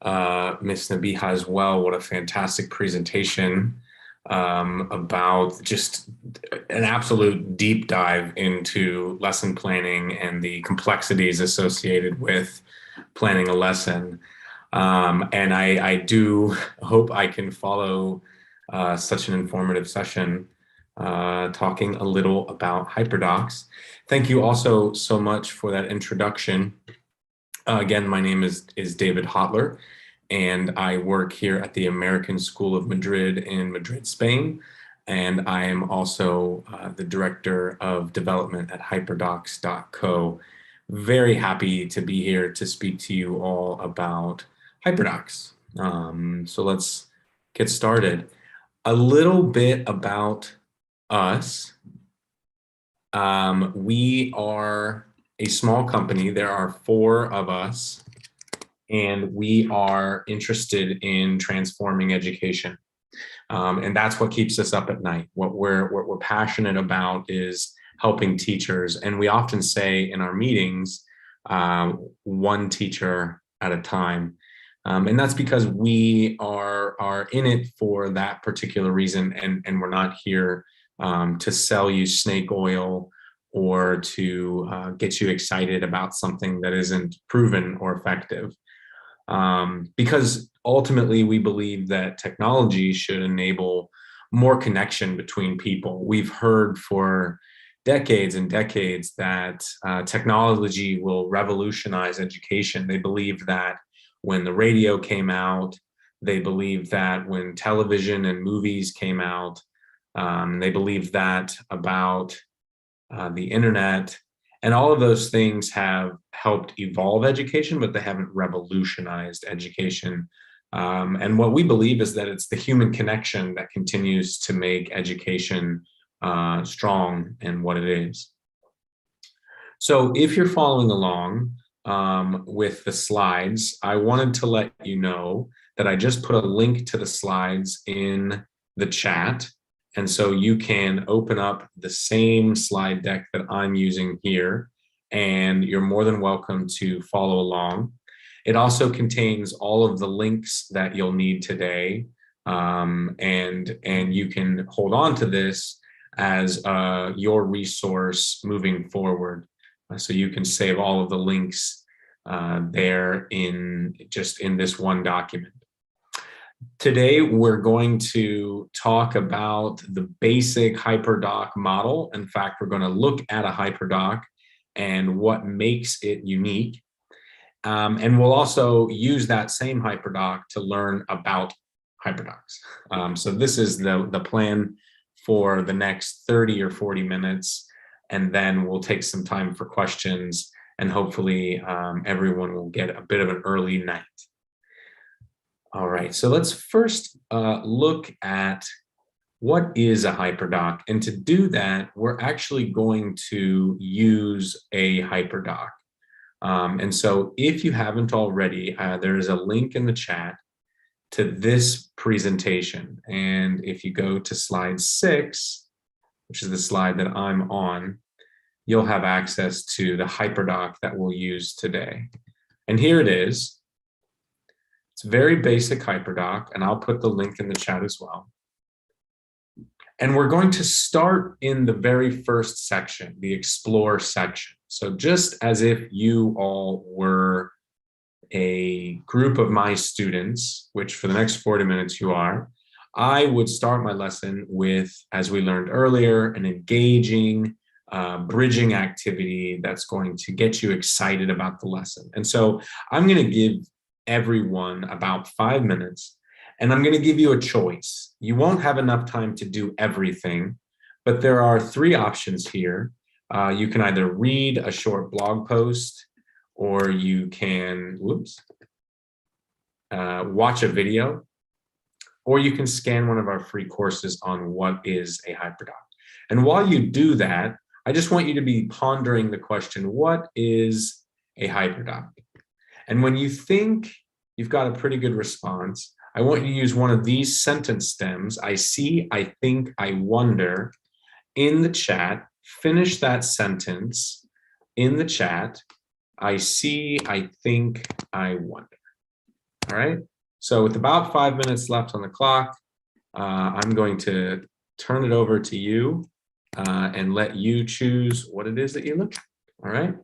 Ms. Nabiha as well. What a fantastic presentation about just an absolute deep dive into lesson planning and the complexities associated with planning a lesson. And I do hope I can follow such an informative session talking a little about Hyperdocs. Thank you also so much for that introduction. Again, my name is David Hotler, and I work here at the American School of Madrid in Madrid, Spain. And I am also the Director of Development at Hyperdocs.co. Very happy to be here to speak to you all about Hyperdocs. So let's get started. A little bit about us. We are a small company. There are 4 of us, and we are interested in transforming education. And that's what keeps us up at night. What we're passionate about is helping teachers. And we often say in our meetings, one teacher at a time. And that's because we are in it for that particular reason. And we're not here to sell you snake oil or to get you excited about something that isn't proven or effective. Because ultimately we believe that technology should enable more connection between people. We've heard for decades and decades that technology will revolutionize education. They believe that when the radio came out, they believe that when television and movies came out, they believe that about the internet, and all of those things have helped evolve education, but they haven't revolutionized education. And what we believe is that it's the human connection that continues to make education strong and what it is. So if you're following along with the slides, I wanted to let you know that I just put a link to the slides in the chat. And so you can open up the same slide deck that I'm using here, and you're more than welcome to follow along. It also contains all of the links that you'll need today, and you can hold on to this as your resource moving forward. So you can save all of the links there in this one document. Today, we're going to talk about the basic Hyperdoc model. In fact, we're going to look at a Hyperdoc and what makes it unique. And we'll also use that same Hyperdoc to learn about Hyperdocs. So this is the plan for the next 30 or 40 minutes, and then we'll take some time for questions, and hopefully everyone will get a bit of an early night. All right, so let's first look at what is a Hyperdoc. And to do that, we're actually going to use a Hyperdoc. And so if you haven't already, there is a link in the chat to this presentation. And if you go to slide 6, which is the slide that I'm on, you'll have access to the Hyperdoc that we'll use today. And here it is. It's very basic Hyperdoc, and I'll put the link in the chat as well. And we're going to start in the very first section, the Explore section. So just as if you all were a group of my students, which for the next 40 minutes you are, I would start my lesson with, as we learned earlier, an engaging, bridging activity that's going to get you excited about the lesson. And so I'm going to give everyone about 5 minutes, and I'm going to give you a choice. You won't have enough time to do everything, but there are 3 options here. You can either read a short blog post, or you can, watch a video, or you can scan one of our free courses on what is a Hyperdoc. And while you do that, I just want you to be pondering the question, what is a Hyperdoc? And when you think you've got a pretty good response, I want you to use one of these sentence stems, I see, I think, I wonder, in the chat. Finish that sentence in the chat. I see, I think, I wonder. All right. So with about 5 minutes left on the clock, I'm going to turn it over to you and let you choose what it is that you look at. All right.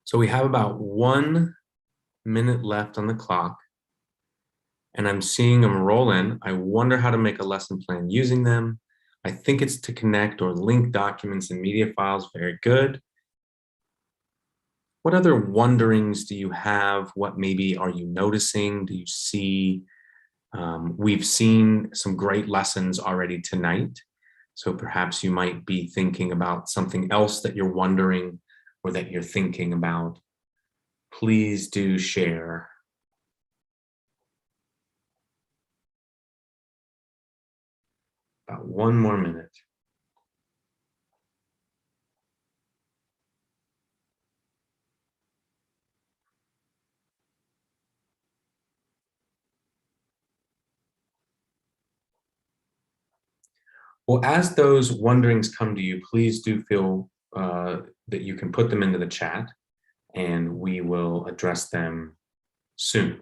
So we have about 1 minute left on the clock, and I'm seeing them roll in. I wonder how to make a lesson plan using them. I think it's to connect or link documents and media files. Very good. What other wonderings do you have? What maybe are you noticing? Do you see We've seen some great lessons already tonight. So perhaps you might be thinking about something else that you're wondering or that you're thinking about. Please do share. About 1 more minute. Well, as those wonderings come to you, please do feel that you can put them into the chat and we will address them soon.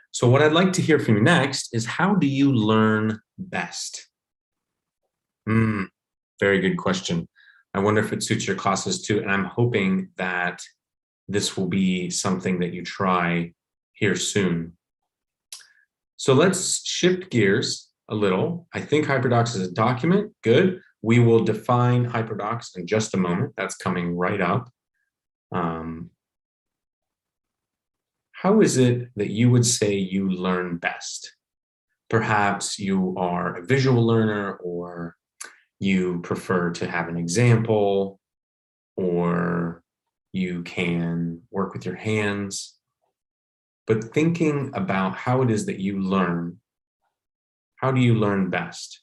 So what I'd like to hear from you next is, how do you learn best? Very good question. I wonder if it suits your classes too, and I'm hoping that this will be something that you try here soon. So let's shift gears a little. I think Hyperdocs is a document. Good. We will define Hyperdocs in just a moment. That's coming right up. How is it that you would say you learn best? Perhaps you are a visual learner, or you prefer to have an example, or you can work with your hands. But thinking about how it is that you learn, how do you learn best?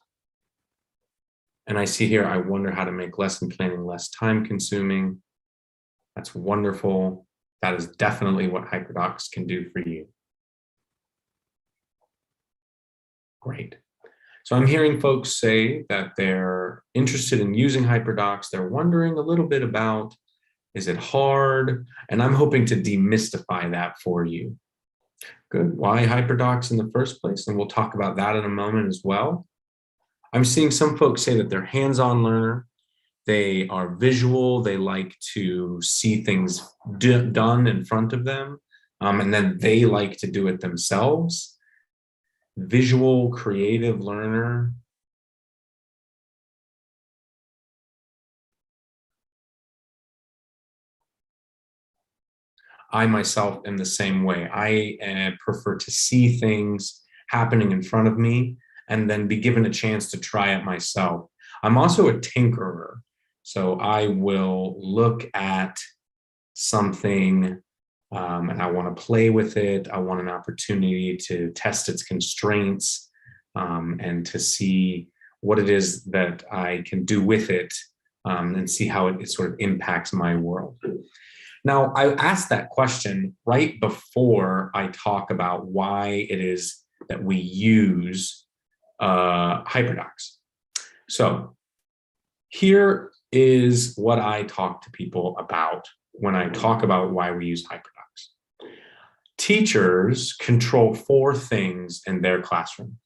And I see here, I wonder how to make lesson planning less time consuming. That's wonderful. That is definitely what Hyperdocs can do for you. Great. So I'm hearing folks say that they're interested in using Hyperdocs. They're wondering a little bit about, is it hard? And I'm hoping to demystify that for you. Good. Why Hyperdocs in the first place? And we'll talk about that in a moment as well. I'm seeing some folks say that they're hands-on learner. They are visual. They like to see things done in front of them. And then they like to do it themselves. Visual, creative learner. I myself am the same way. I prefer to see things happening in front of me and then be given a chance to try it myself. I'm also a tinkerer. So I will look at something and I want to play with it. I want an opportunity to test its constraints and to see what it is that I can do with it and see how it sort of impacts my world. Now, I asked that question right before I talk about why it is that we use Hyperdocs. So here is what I talk to people about when I talk about why we use Hyperdocs. Teachers control 4 things in their classroom.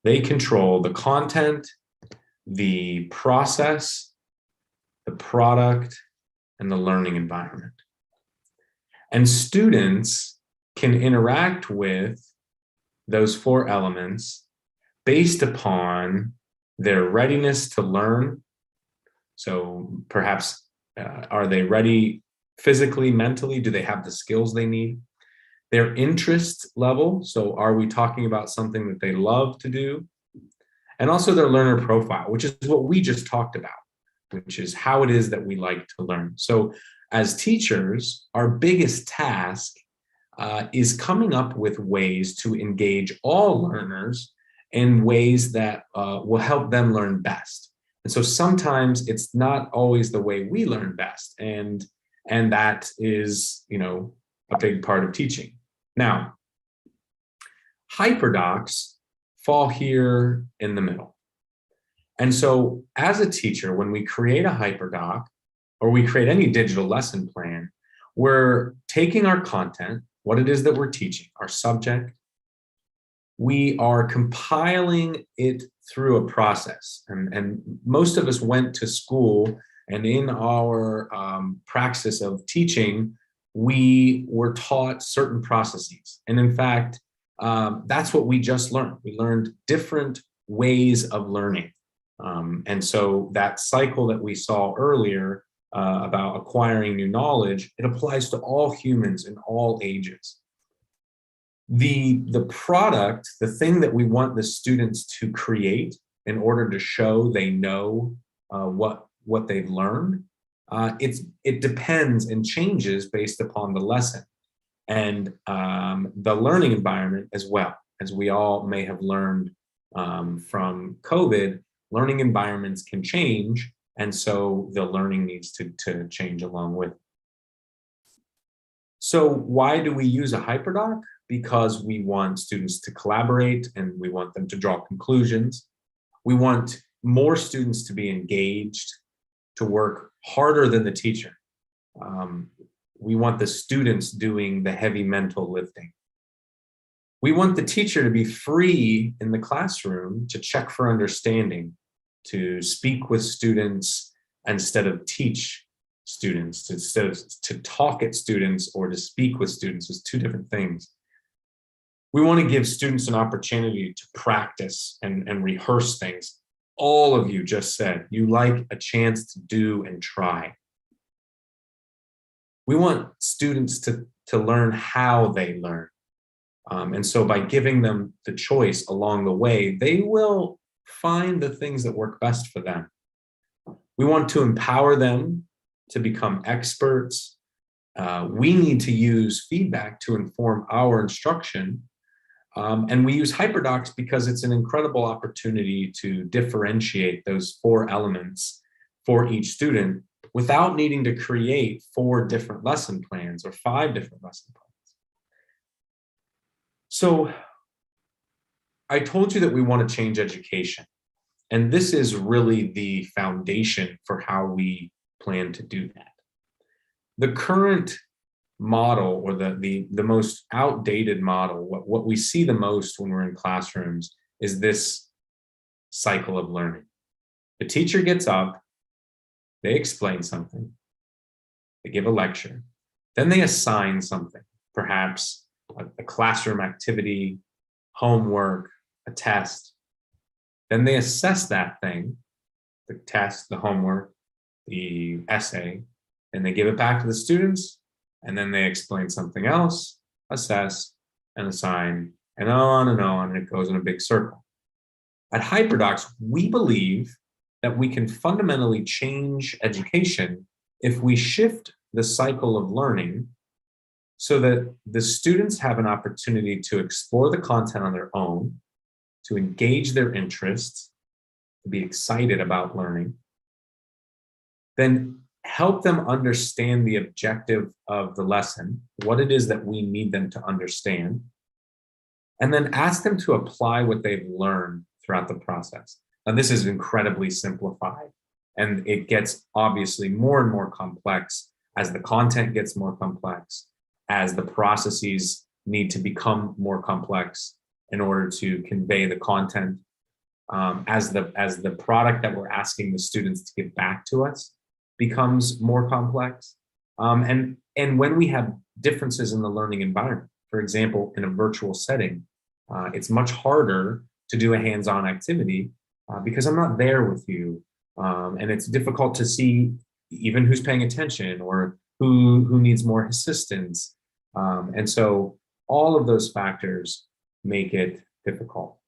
They control the content, the process, the product, and the learning environment. And students can interact with those 4 elements based upon their readiness to learn. So perhaps, are they ready physically, mentally? Do they have the skills they need? Their interest level. So are we talking about something that they love to do? And also their learner profile, which is what we just talked about, which is how it is that we like to learn. So as teachers, our biggest task is coming up with ways to engage all learners in ways that will help them learn best. And so sometimes it's not always the way we learn best. And that is, a big part of teaching. Now, Hyperdocs fall here in the middle. And so as a teacher, when we create a Hyperdoc or we create any digital lesson plan, we're taking our content, what it is that we're teaching, our subject, we are compiling it through a process. And most of us went to school, and in our praxis of teaching, we were taught certain processes. And in fact, that's what we just learned. We learned different ways of learning. And so that cycle that we saw earlier about acquiring new knowledge, it applies to all humans in all ages. The product, the thing that we want the students to create in order to show they know what they've learned, it depends and changes based upon the lesson and the learning environment as well. As we all may have learned from COVID, learning environments can change, and so the learning needs to change along with it. So why do we use a Hyperdoc? Because we want students to collaborate and we want them to draw conclusions. We want more students to be engaged, to work harder than the teacher. We want the students doing the heavy mental lifting. We want the teacher to be free in the classroom to check for understanding, to speak with students instead of teach students, to talk at students or to speak with students is two different things. We want to give students an opportunity to practice and rehearse things. All of you just said you like a chance to do and try. We want students to learn how they learn. And so by giving them the choice along the way, they will find the things that work best for them. We want to empower them to become experts. We need to use feedback to inform our instruction. And we use Hyperdocs because it's an incredible opportunity to differentiate those 4 elements for each student without needing to create 4 different lesson plans or 5 different lesson plans. So I told you that we want to change education, and this is really the foundation for how we plan to do that. The current model, or the most outdated model, what we see the most when we're in classrooms is this cycle of learning. The teacher gets up, they explain something, they give a lecture, then they assign something, perhaps a classroom activity, homework, a test. Then they assess that thing, the test, the homework, the essay, and they give it back to the students, and then they explain something else, assess, and assign, and on, and it goes in a big circle. At Hyperdocs, we believe that we can fundamentally change education if we shift the cycle of learning so that the students have an opportunity to explore the content on their own, to engage their interests, to be excited about learning, then help them understand the objective of the lesson, what it is that we need them to understand, and then ask them to apply what they've learned throughout the process. Now, this is incredibly simplified, and it gets obviously more and more complex as the content gets more complex, as the processes need to become more complex in order to convey the content, as the product that we're asking the students to give back to us becomes more complex. And when we have differences in the learning environment, for example, in a virtual setting, it's much harder to do a hands-on activity because I'm not there with you. And it's difficult to see even who's paying attention or who needs more assistance. And so all of those factors make it difficult.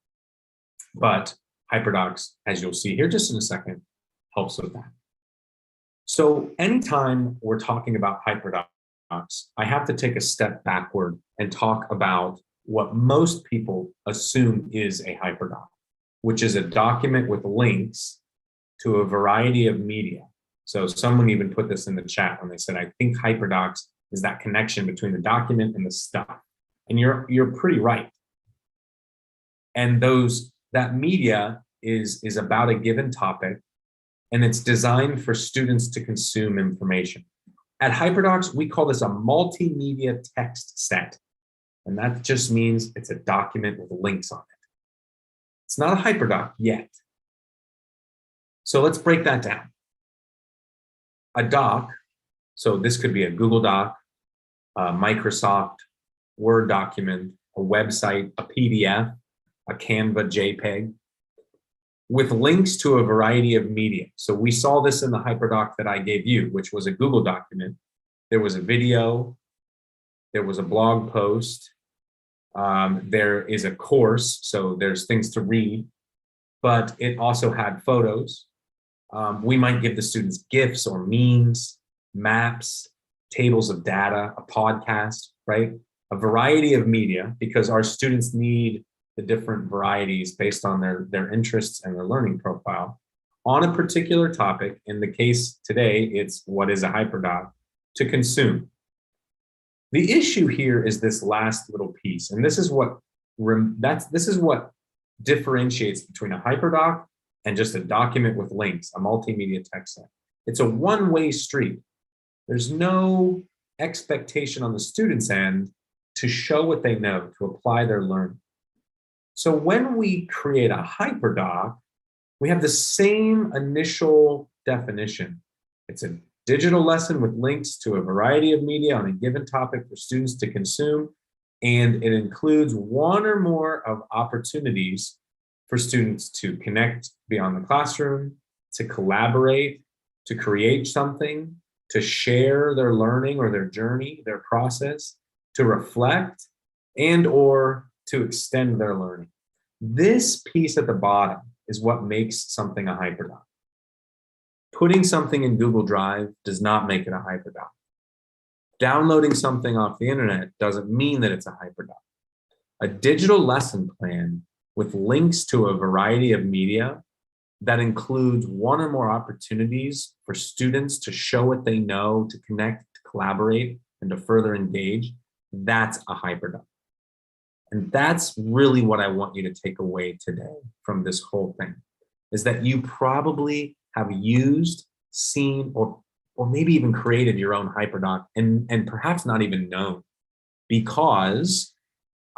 But Hyperdocs, as you'll see here just in a second, helps with that. So anytime we're talking about Hyperdocs, I have to take a step backward and talk about what most people assume is a Hyperdoc, which is a document with links to a variety of media. So someone even put this in the chat when they said, I think Hyperdocs is that connection between the document and the stuff. And you're pretty right. And that media is about a given topic, and it's designed for students to consume information. At Hyperdocs, we call this a multimedia text set. And that just means it's a document with links on it. It's not a Hyperdoc yet. So let's break that down. A doc, so this could be a Google Doc, a Microsoft Word document, a website, a PDF, a Canva JPEG, with links to a variety of media. So we saw this in the Hyperdoc that I gave you, which was a Google document. There was a video, there was a blog post, There is a course, so there's things to read, but it also had photos. We might give the students GIFs or memes, maps, tables of data, a podcast, right? A variety of media, because our students need the different varieties based on their interests and their learning profile on a particular topic. In the case today, it's what is a hyperdoc, to consume. The issue here is this last little piece, and this is what differentiates between a hyperdoc and just a document with links, a multimedia text set. It's a one-way street. There's no expectation on the student's end to show what they know, to apply their learning. So when we create a hyperdoc, we have the same initial definition. It's a digital lesson with links to a variety of media on a given topic for students to consume, and it includes one or more of opportunities for students to connect beyond the classroom, to collaborate, to create something, to share their learning or their journey, their process, to reflect, and or to extend their learning. This piece at the bottom is what makes something a hyperdoc. Putting something in Google Drive does not make it a hyperdoc. Downloading something off the internet doesn't mean that it's a hyperdoc. A digital lesson plan with links to a variety of media that includes one or more opportunities for students to show what they know, to connect, to collaborate, and to further engage, that's a hyperdoc. And that's really what I want you to take away today from this whole thing, is that you probably have used, seen, or maybe even created your own hyperdoc and perhaps not even known, because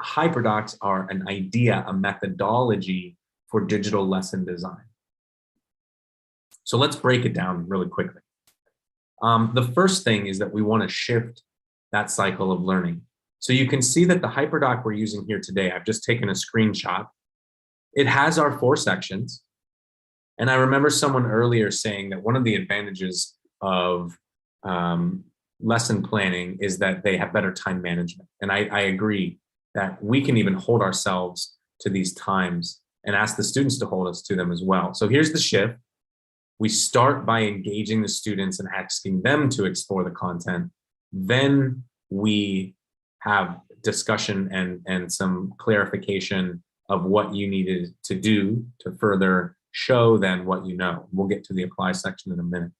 hyperdocs are an idea, a methodology for digital lesson design. So let's break it down really quickly. The first thing is that we want to shift that cycle of learning. So you can see that the hyperdoc we're using here today, I've just taken a screenshot. It has our 4 sections. And I remember someone earlier saying that one of the advantages of lesson planning is that they have better time management. And I agree that we can even hold ourselves to these times and ask the students to hold us to them as well. So here's the shift. We start by engaging the students and asking them to explore the content. Then we have discussion and some clarification of what you needed to do to further show then what you know. We'll get to the apply section in a minute.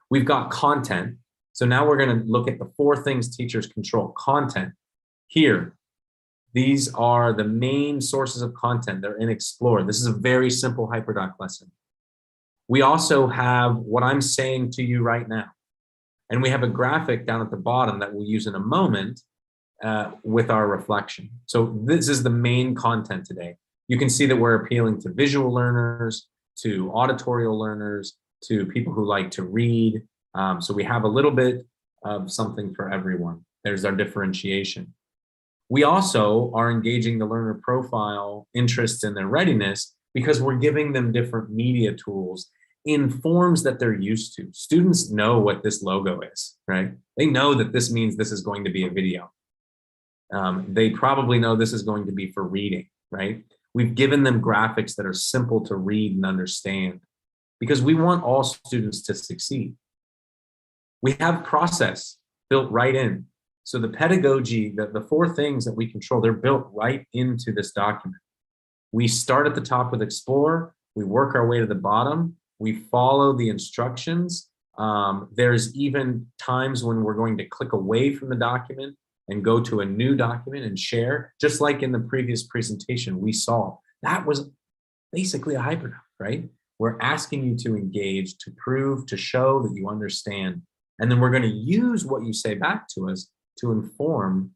We've got content. So now we're going to look at the 4 things teachers control. Content. Here, these are the main sources of content. They're in Explore. This is a very simple hyperdoc lesson. We also have what I'm saying to you right now. And we have a graphic down at the bottom that we'll use in a moment with our reflection. So this is the main content today. You can see that we're appealing to visual learners, to auditorial learners, to people who like to read. So we have a little bit of something for everyone. There's our differentiation. We also are engaging the learner profile, interests, and their readiness because we're giving them different media tools in forms that they're used to. Students know what this logo is, right? They know that this means this is going to be a video. They probably know this is going to be for reading, right? We've given them graphics that are simple to read and understand because we want all students to succeed. We have process built right in. So the pedagogy, the 4 things that we control, they're built right into this document. We start at the top with Explore, we work our way to the bottom, we follow the instructions. There's even times when we're going to click away from the document and go to a new document and share, just like in the previous presentation we saw. That was basically a hyperdoc, right? We're asking you to engage, to prove, to show that you understand. And then we're going to use what you say back to us to inform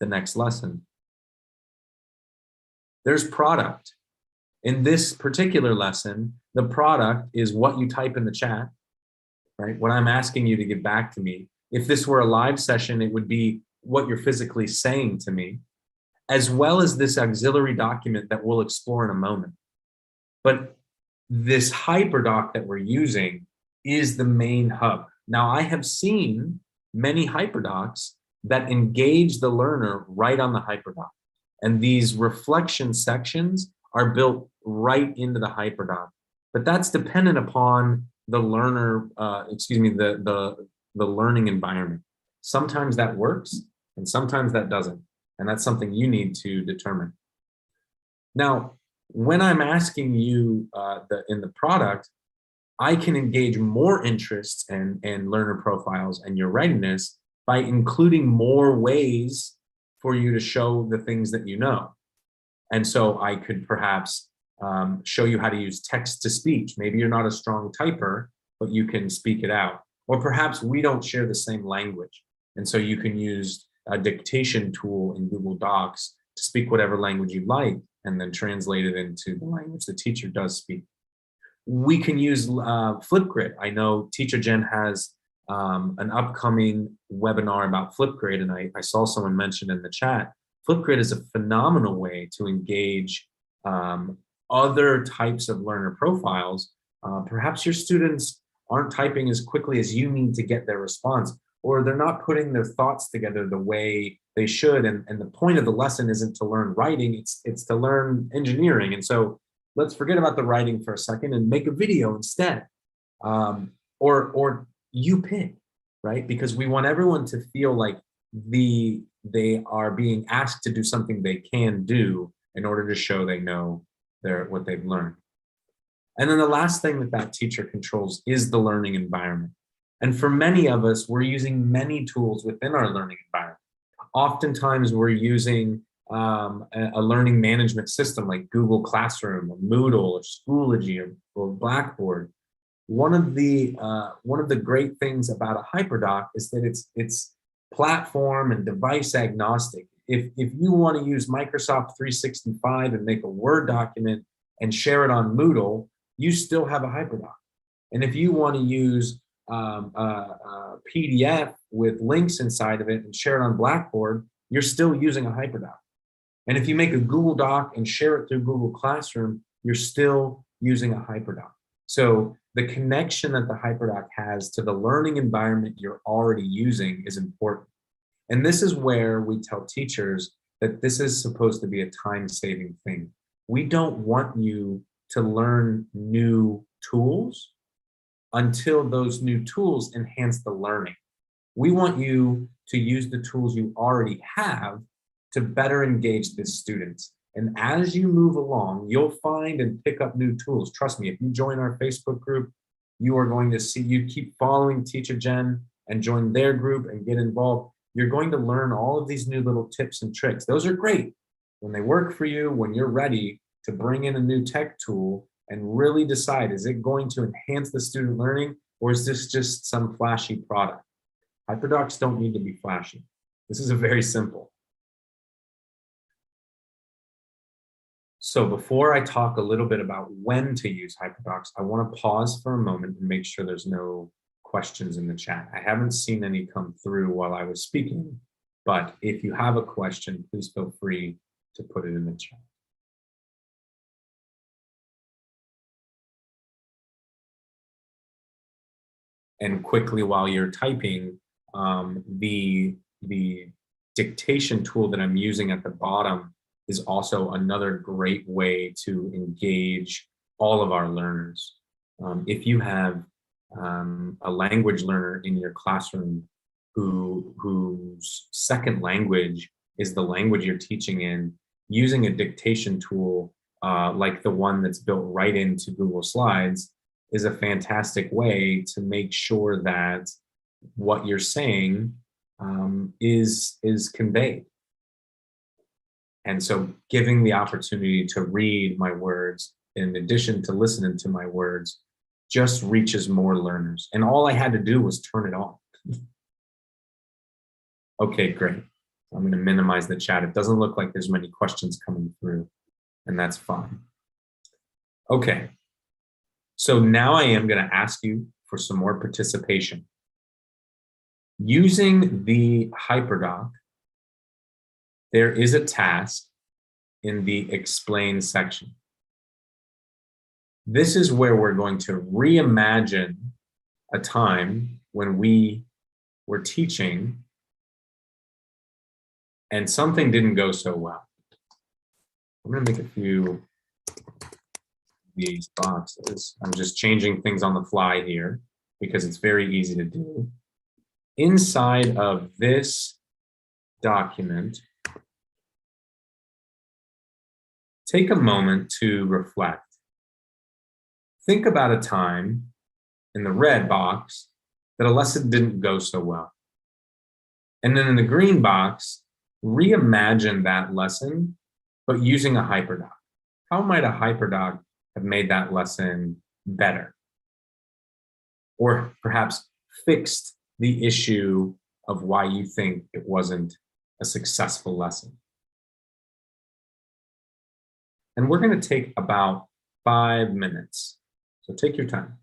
the next lesson. There's product. In this particular lesson, the product is what you type in the chat, right? What I'm asking you to get back to me. If this were a live session, it would be what you're physically saying to me, as well as this auxiliary document that we'll explore in a moment. But this hyperdoc that we're using is the main hub. Now, I have seen many hyperdocs that engage the learner right on the hyperdoc. And these reflection sections are built right into the Hyperdoc. But that's dependent upon the learner, the learning environment. Sometimes that works and sometimes that doesn't. And that's something you need to determine. Now, when I'm asking you in the product, I can engage more interests and learner profiles and your readiness by including more ways for you to show the things that you know. And so I could perhaps show you how to use text to speech. Maybe you're not a strong typer, but you can speak it out. Or perhaps we don't share the same language. And so you can use a dictation tool in Google Docs to speak whatever language you like and then translate it into the language the teacher does speak. We can use Flipgrid. I know Teacher Jen has an upcoming webinar about Flipgrid, and I saw someone mention in the chat. Flipgrid is a phenomenal way to engage other types of learner profiles. Perhaps your students aren't typing as quickly as you need to get their response, or they're not putting their thoughts together the way they should. And the point of the lesson isn't to learn writing, it's to learn engineering. And so let's forget about the writing for a second and make a video instead. Or you pick, right? Because we want everyone to feel like they are being asked to do something they can do in order to show they know what they've learned. And then the last thing that teacher controls is the learning environment. And for many of us, we're using many tools within our learning environment. Oftentimes we're using a learning management system like Google Classroom or Moodle or Schoology or Blackboard. One of the great things about a Hyperdoc is that it's platform and device agnostic. If you want to use Microsoft 365 and make a Word document and share it on Moodle, you still have a Hyperdoc. And if you want to use a PDF with links inside of it and share it on Blackboard, you're still using a Hyperdoc. And if you make a Google Doc and share it through Google Classroom, you're still using a Hyperdoc. So the connection that the Hyperdoc has to the learning environment you're already using is important. And this is where we tell teachers that this is supposed to be a time-saving thing. We don't want you to learn new tools until those new tools enhance the learning. We want you to use the tools you already have to better engage the students. And as you move along, you'll find and pick up new tools. Trust me, if you join our Facebook group, you are going to see, you keep following Teacher Jen and join their group and get involved. You're going to learn all of these new little tips and tricks. Those are great when they work for you, when you're ready to bring in a new tech tool and really decide, is it going to enhance the student learning or is this just some flashy product? Hyperdocs don't need to be flashy. This is a very simple. So before I talk a little bit about when to use Hyperdocs, I want to pause for a moment and make sure there's no questions in the chat. I haven't seen any come through while I was speaking, but if you have a question, please feel free to put it in the chat. And quickly, while you're typing, the dictation tool that I'm using at the bottom is also another great way to engage all of our learners. If you have a language learner in your classroom whose second language is the language you're teaching in, using a dictation tool like the one that's built right into Google Slides is a fantastic way to make sure that what you're saying is conveyed. And so giving the opportunity to read my words in addition to listening to my words just reaches more learners. And all I had to do was turn it on. Okay, great. I'm going to minimize the chat. It doesn't look like there's many questions coming through, and that's fine. Okay. So now I am going to ask you for some more participation. Using the Hyperdoc, there is a task in the Explain section. This is where we're going to reimagine a time when we were teaching and something didn't go so well. I'm going to make a few of these boxes. I'm just changing things on the fly here because it's very easy to do. Inside of this document, take a moment to reflect. Think about a time in the red box that a lesson didn't go so well. And then in the green box, reimagine that lesson, but using a hyperdoc. How might a hyperdoc have made that lesson better? Or perhaps fixed the issue of why you think it wasn't a successful lesson. And we're going to take about 5 minutes. So take your time.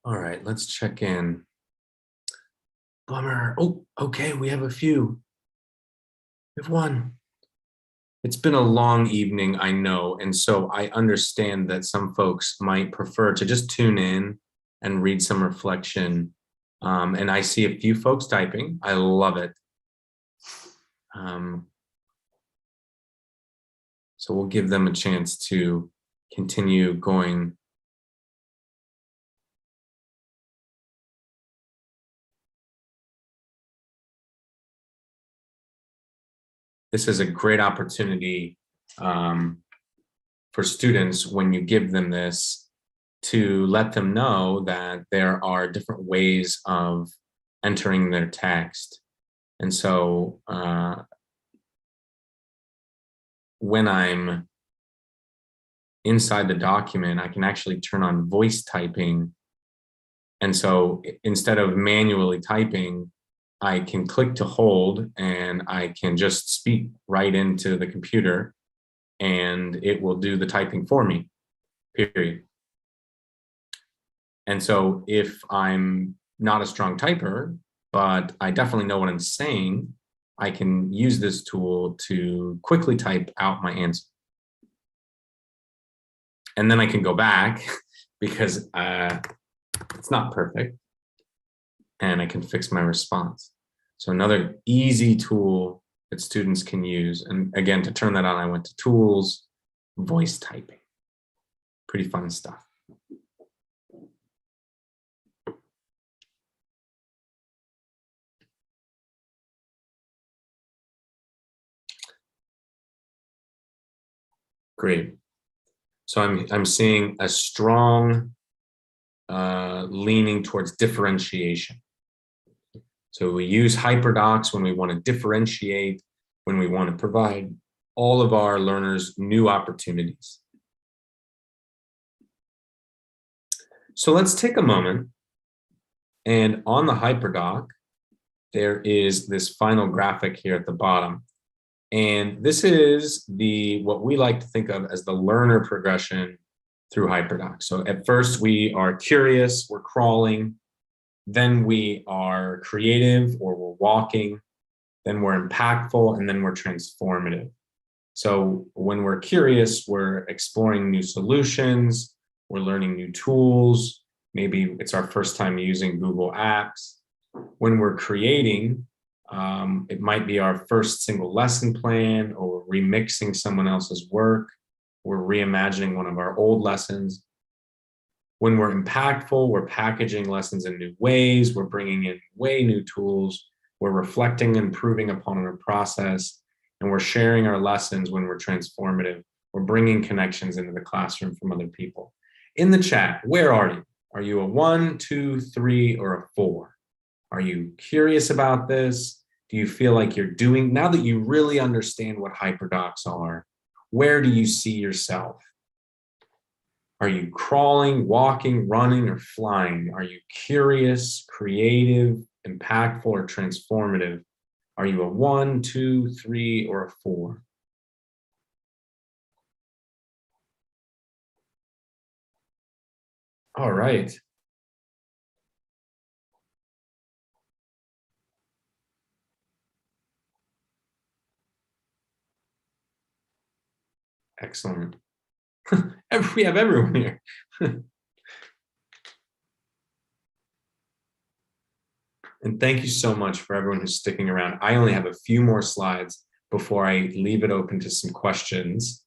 All right, let's check in. Bummer. Oh, okay, we have a few. We have one. It's been a long evening, I know, and so I understand that some folks might prefer to just tune in and read some reflection. And I see a few folks typing. I love it. So we'll give them a chance to continue going. This is a great opportunity for students when you give them this to let them know that there are different ways of entering their text. And so when I'm inside the document, I can actually turn on voice typing. And so instead of manually typing, I can click to hold and I can just speak right into the computer and it will do the typing for me, period. And so if I'm not a strong typer, but I definitely know what I'm saying, I can use this tool to quickly type out my answer. And then I can go back because it's not perfect and I can fix my response. So another easy tool that students can use. And again, to turn that on, I went to tools, voice typing. Pretty fun stuff. Great. So I'm seeing a strong leaning towards differentiation. So we use Hyperdocs when we want to differentiate, when we want to provide all of our learners new opportunities. So let's take a moment and on the Hyperdoc, there is this final graphic here at the bottom. And this is what we like to think of as the learner progression through Hyperdoc. So at first we are curious, we're crawling, then we are creative or we're walking, then we're impactful, and then we're transformative. So when we're curious, we're exploring new solutions, we're learning new tools, maybe it's our first time using Google Apps. When we're creating, it might be our first single lesson plan, or we're remixing someone else's work, we're reimagining one of our old lessons. When we're impactful, we're packaging lessons in new ways, we're bringing in way new tools, we're reflecting and improving upon our process, and we're sharing our lessons. When we're transformative, we're bringing connections into the classroom from other people. In the chat, where are you? Are you a 1, 2, 3, or a 4? Are you curious about this? Do you feel like you're doing, now that you really understand what Hyperdocs are, where do you see yourself? Are you crawling, walking, running, or flying? Are you curious, creative, impactful, or transformative? Are you a 1, 2, 3, or a 4? All right. Excellent. We have everyone here. And thank you so much for everyone who's sticking around. I only have a few more slides before I leave it open to some questions,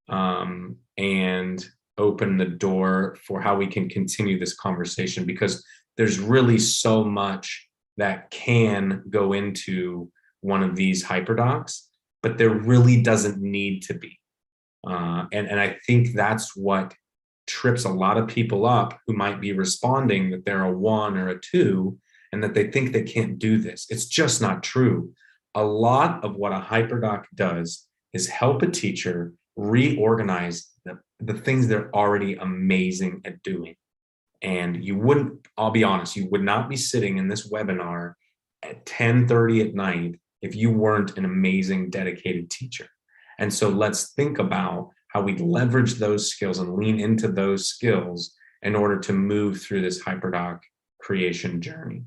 and open the door for how we can continue this conversation, because there's really so much that can go into one of these Hyperdocs, but there really doesn't need to be. And I think that's what trips a lot of people up who might be responding that they're a 1 or a 2, and that they think they can't do this. It's just not true. A lot of what a Hyperdoc does is help a teacher reorganize the things they're already amazing at doing. And you wouldn't, I'll be honest, you would not be sitting in this webinar at 10:30 at night if you weren't an amazing, dedicated teacher. And so let's think about how we leverage those skills and lean into those skills in order to move through this Hyperdoc creation journey.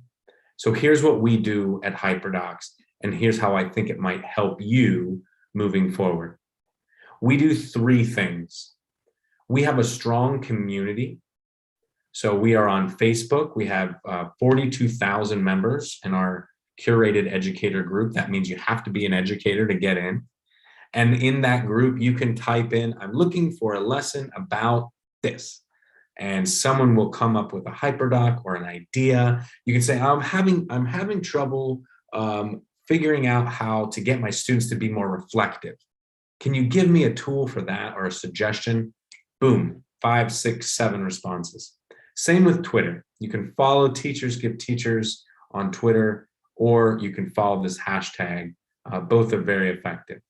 So here's what we do at Hyperdocs, and here's how I think it might help you moving forward. We do 3 things. We have a strong community. So we are on Facebook. We have 42,000 members in our curated educator group. That means you have to be an educator to get in. And in that group, you can type in, I'm looking for a lesson about this. And someone will come up with a Hyperdoc or an idea. You can say, I'm having trouble figuring out how to get my students to be more reflective. Can you give me a tool for that or a suggestion? Boom, 5, 6, 7 responses. Same with Twitter. You can follow Teachers Give Teachers on Twitter, or you can follow this hashtag. Both are very effective.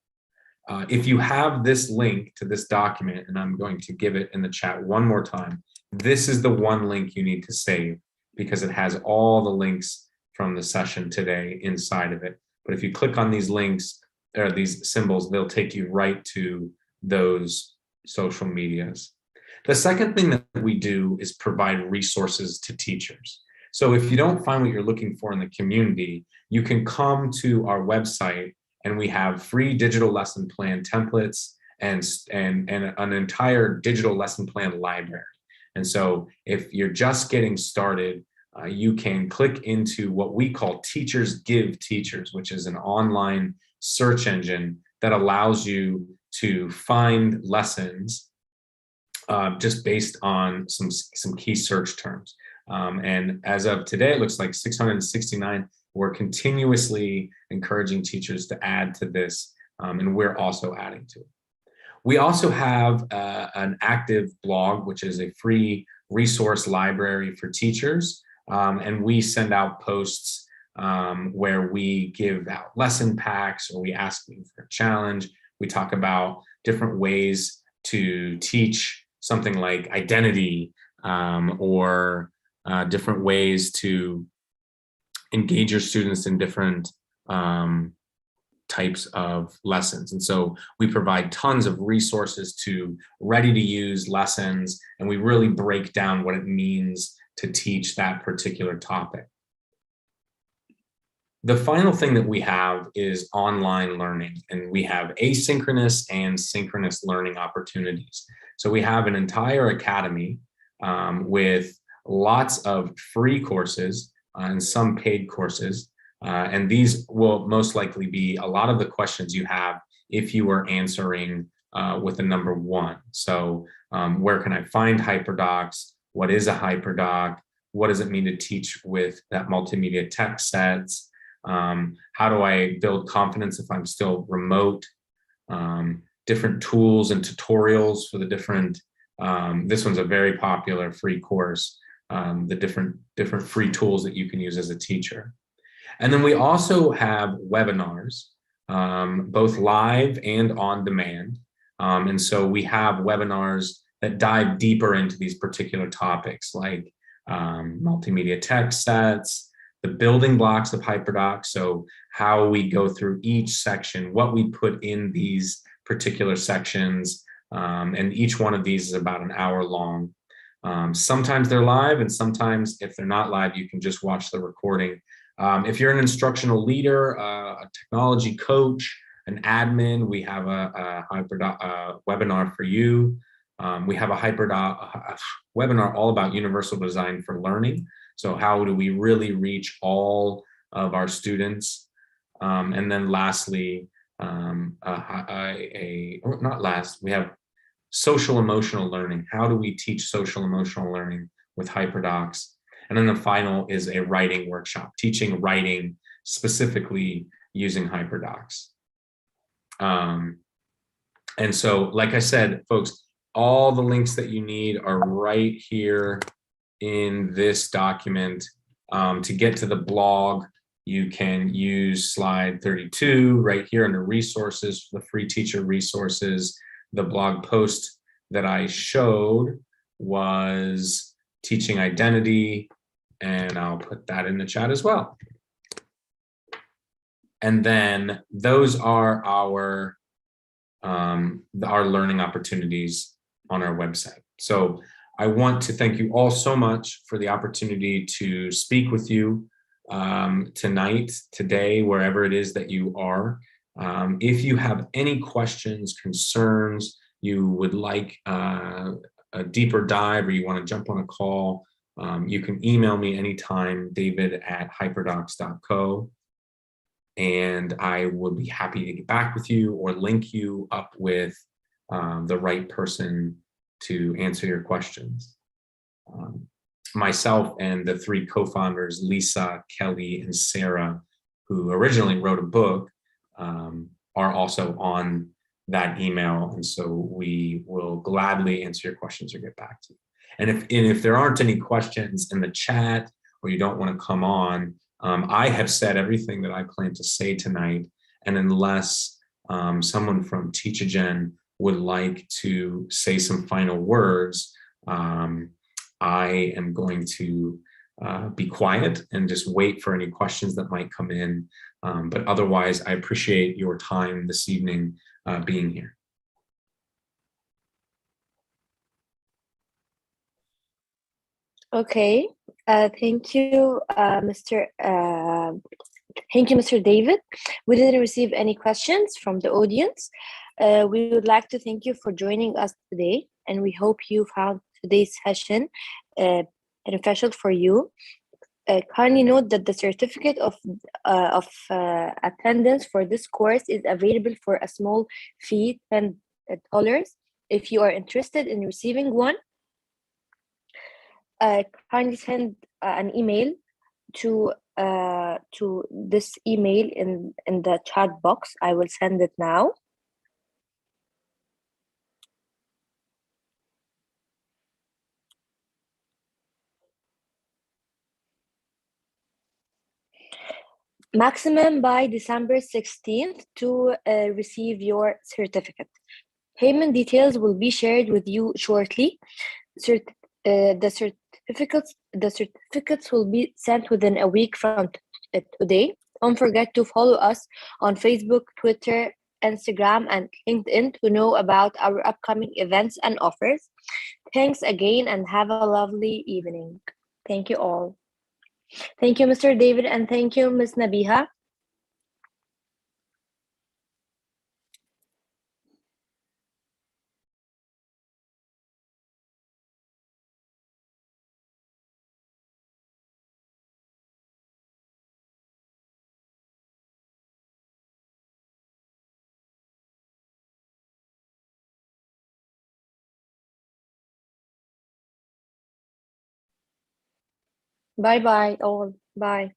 If you have this link to this document, and I'm going to give it in the chat one more time, this is the one link you need to save, because it has all the links from the session today inside of it. But if you click on these links, or these symbols, they'll take you right to those social medias. The second thing that we do is provide resources to teachers. So if you don't find what you're looking for in the community, you can come to our website, and we have free digital lesson plan templates and an entire digital lesson plan library. And so if you're just getting started, you can click into what we call Teachers Give Teachers, which is an online search engine that allows you to find lessons just based on some key search terms. And as of today, it looks like 669. We're continuously encouraging teachers to add to this, and we're also adding to it. We also have an active blog, which is a free resource library for teachers, and we send out posts where we give out lesson packs, or we ask you for a challenge. We talk about different ways to teach something like identity, or different ways to engage your students in different types of lessons. And so we provide tons of resources to ready to use lessons, and we really break down what it means to teach that particular topic. The final thing that we have is online learning, and we have asynchronous and synchronous learning opportunities. So we have an entire academy with lots of free courses and some paid courses. And these will most likely be a lot of the questions you have if you are answering with the number 1. So where can I find Hyperdocs? What is a Hyperdoc? What does it mean to teach with that multimedia text sets? How do I build confidence if I'm still remote? Different tools and tutorials for the different, this one's a very popular free course, the different free tools that you can use as a teacher. And then we also have webinars, both live and on demand. And so we have webinars that dive deeper into these particular topics, like multimedia text sets, the building blocks of Hyperdocs, so how we go through each section, what we put in these particular sections, and each one of these is about an hour long. Sometimes they're live, and sometimes if they're not live, you can just watch the recording. If you're an instructional leader, a technology coach, an admin, we have a Hyperdoc webinar for you. We have a Hyperdoc webinar all about universal design for learning. So how do we really reach all of our students? And then lastly, we have social emotional learning. How do we teach social emotional learning with Hyperdocs? And then the final is a writing workshop, teaching writing specifically using Hyperdocs. And so, like I said, folks, all the links that you need are right here in this document. To get to the blog, you can use slide 32 right here under resources, the free teacher resources. The blog post that I showed was teaching identity, and I'll put that in the chat as well. And then those are our learning opportunities on our website. So I want to thank you all so much for the opportunity to speak with you tonight, today, wherever it is that you are. If you have any questions, concerns, you would like a deeper dive, or you want to jump on a call, you can email me anytime, david@hyperdocs.co, and I would be happy to get back with you or link you up with the right person to answer your questions. Myself and the 3 co-founders, Lisa, Kelly, and Sarah, who originally wrote a book, are also on that email. And so we will gladly answer your questions or get back to you. And if there aren't any questions in the chat, or you don't want to come on, I have said everything that I plan to say tonight. And unless someone from Teach-A-Gen would like to say some final words, I am going to be quiet and just wait for any questions that might come in. But otherwise, I appreciate your time this evening being here. Okay, thank you, Mr. David. We didn't receive any questions from the audience. We would like to thank you for joining us today, and we hope you found today's session beneficial for you. Kindly note that the certificate of attendance for this course is available for a small fee, $10. If you are interested in receiving one, kindly send an email to this email in the chat box. I will send it now. Maximum by December 16th to receive your certificate. Payment details will be shared with you shortly. The certificates will be sent within a week from today. Don't forget to follow us on Facebook, Twitter, Instagram, and LinkedIn to know about our upcoming events and offers. Thanks again and have a lovely evening. Thank you all. Thank you, Mr. David, and thank you, Ms. Nabiha. Bye-bye all. Bye.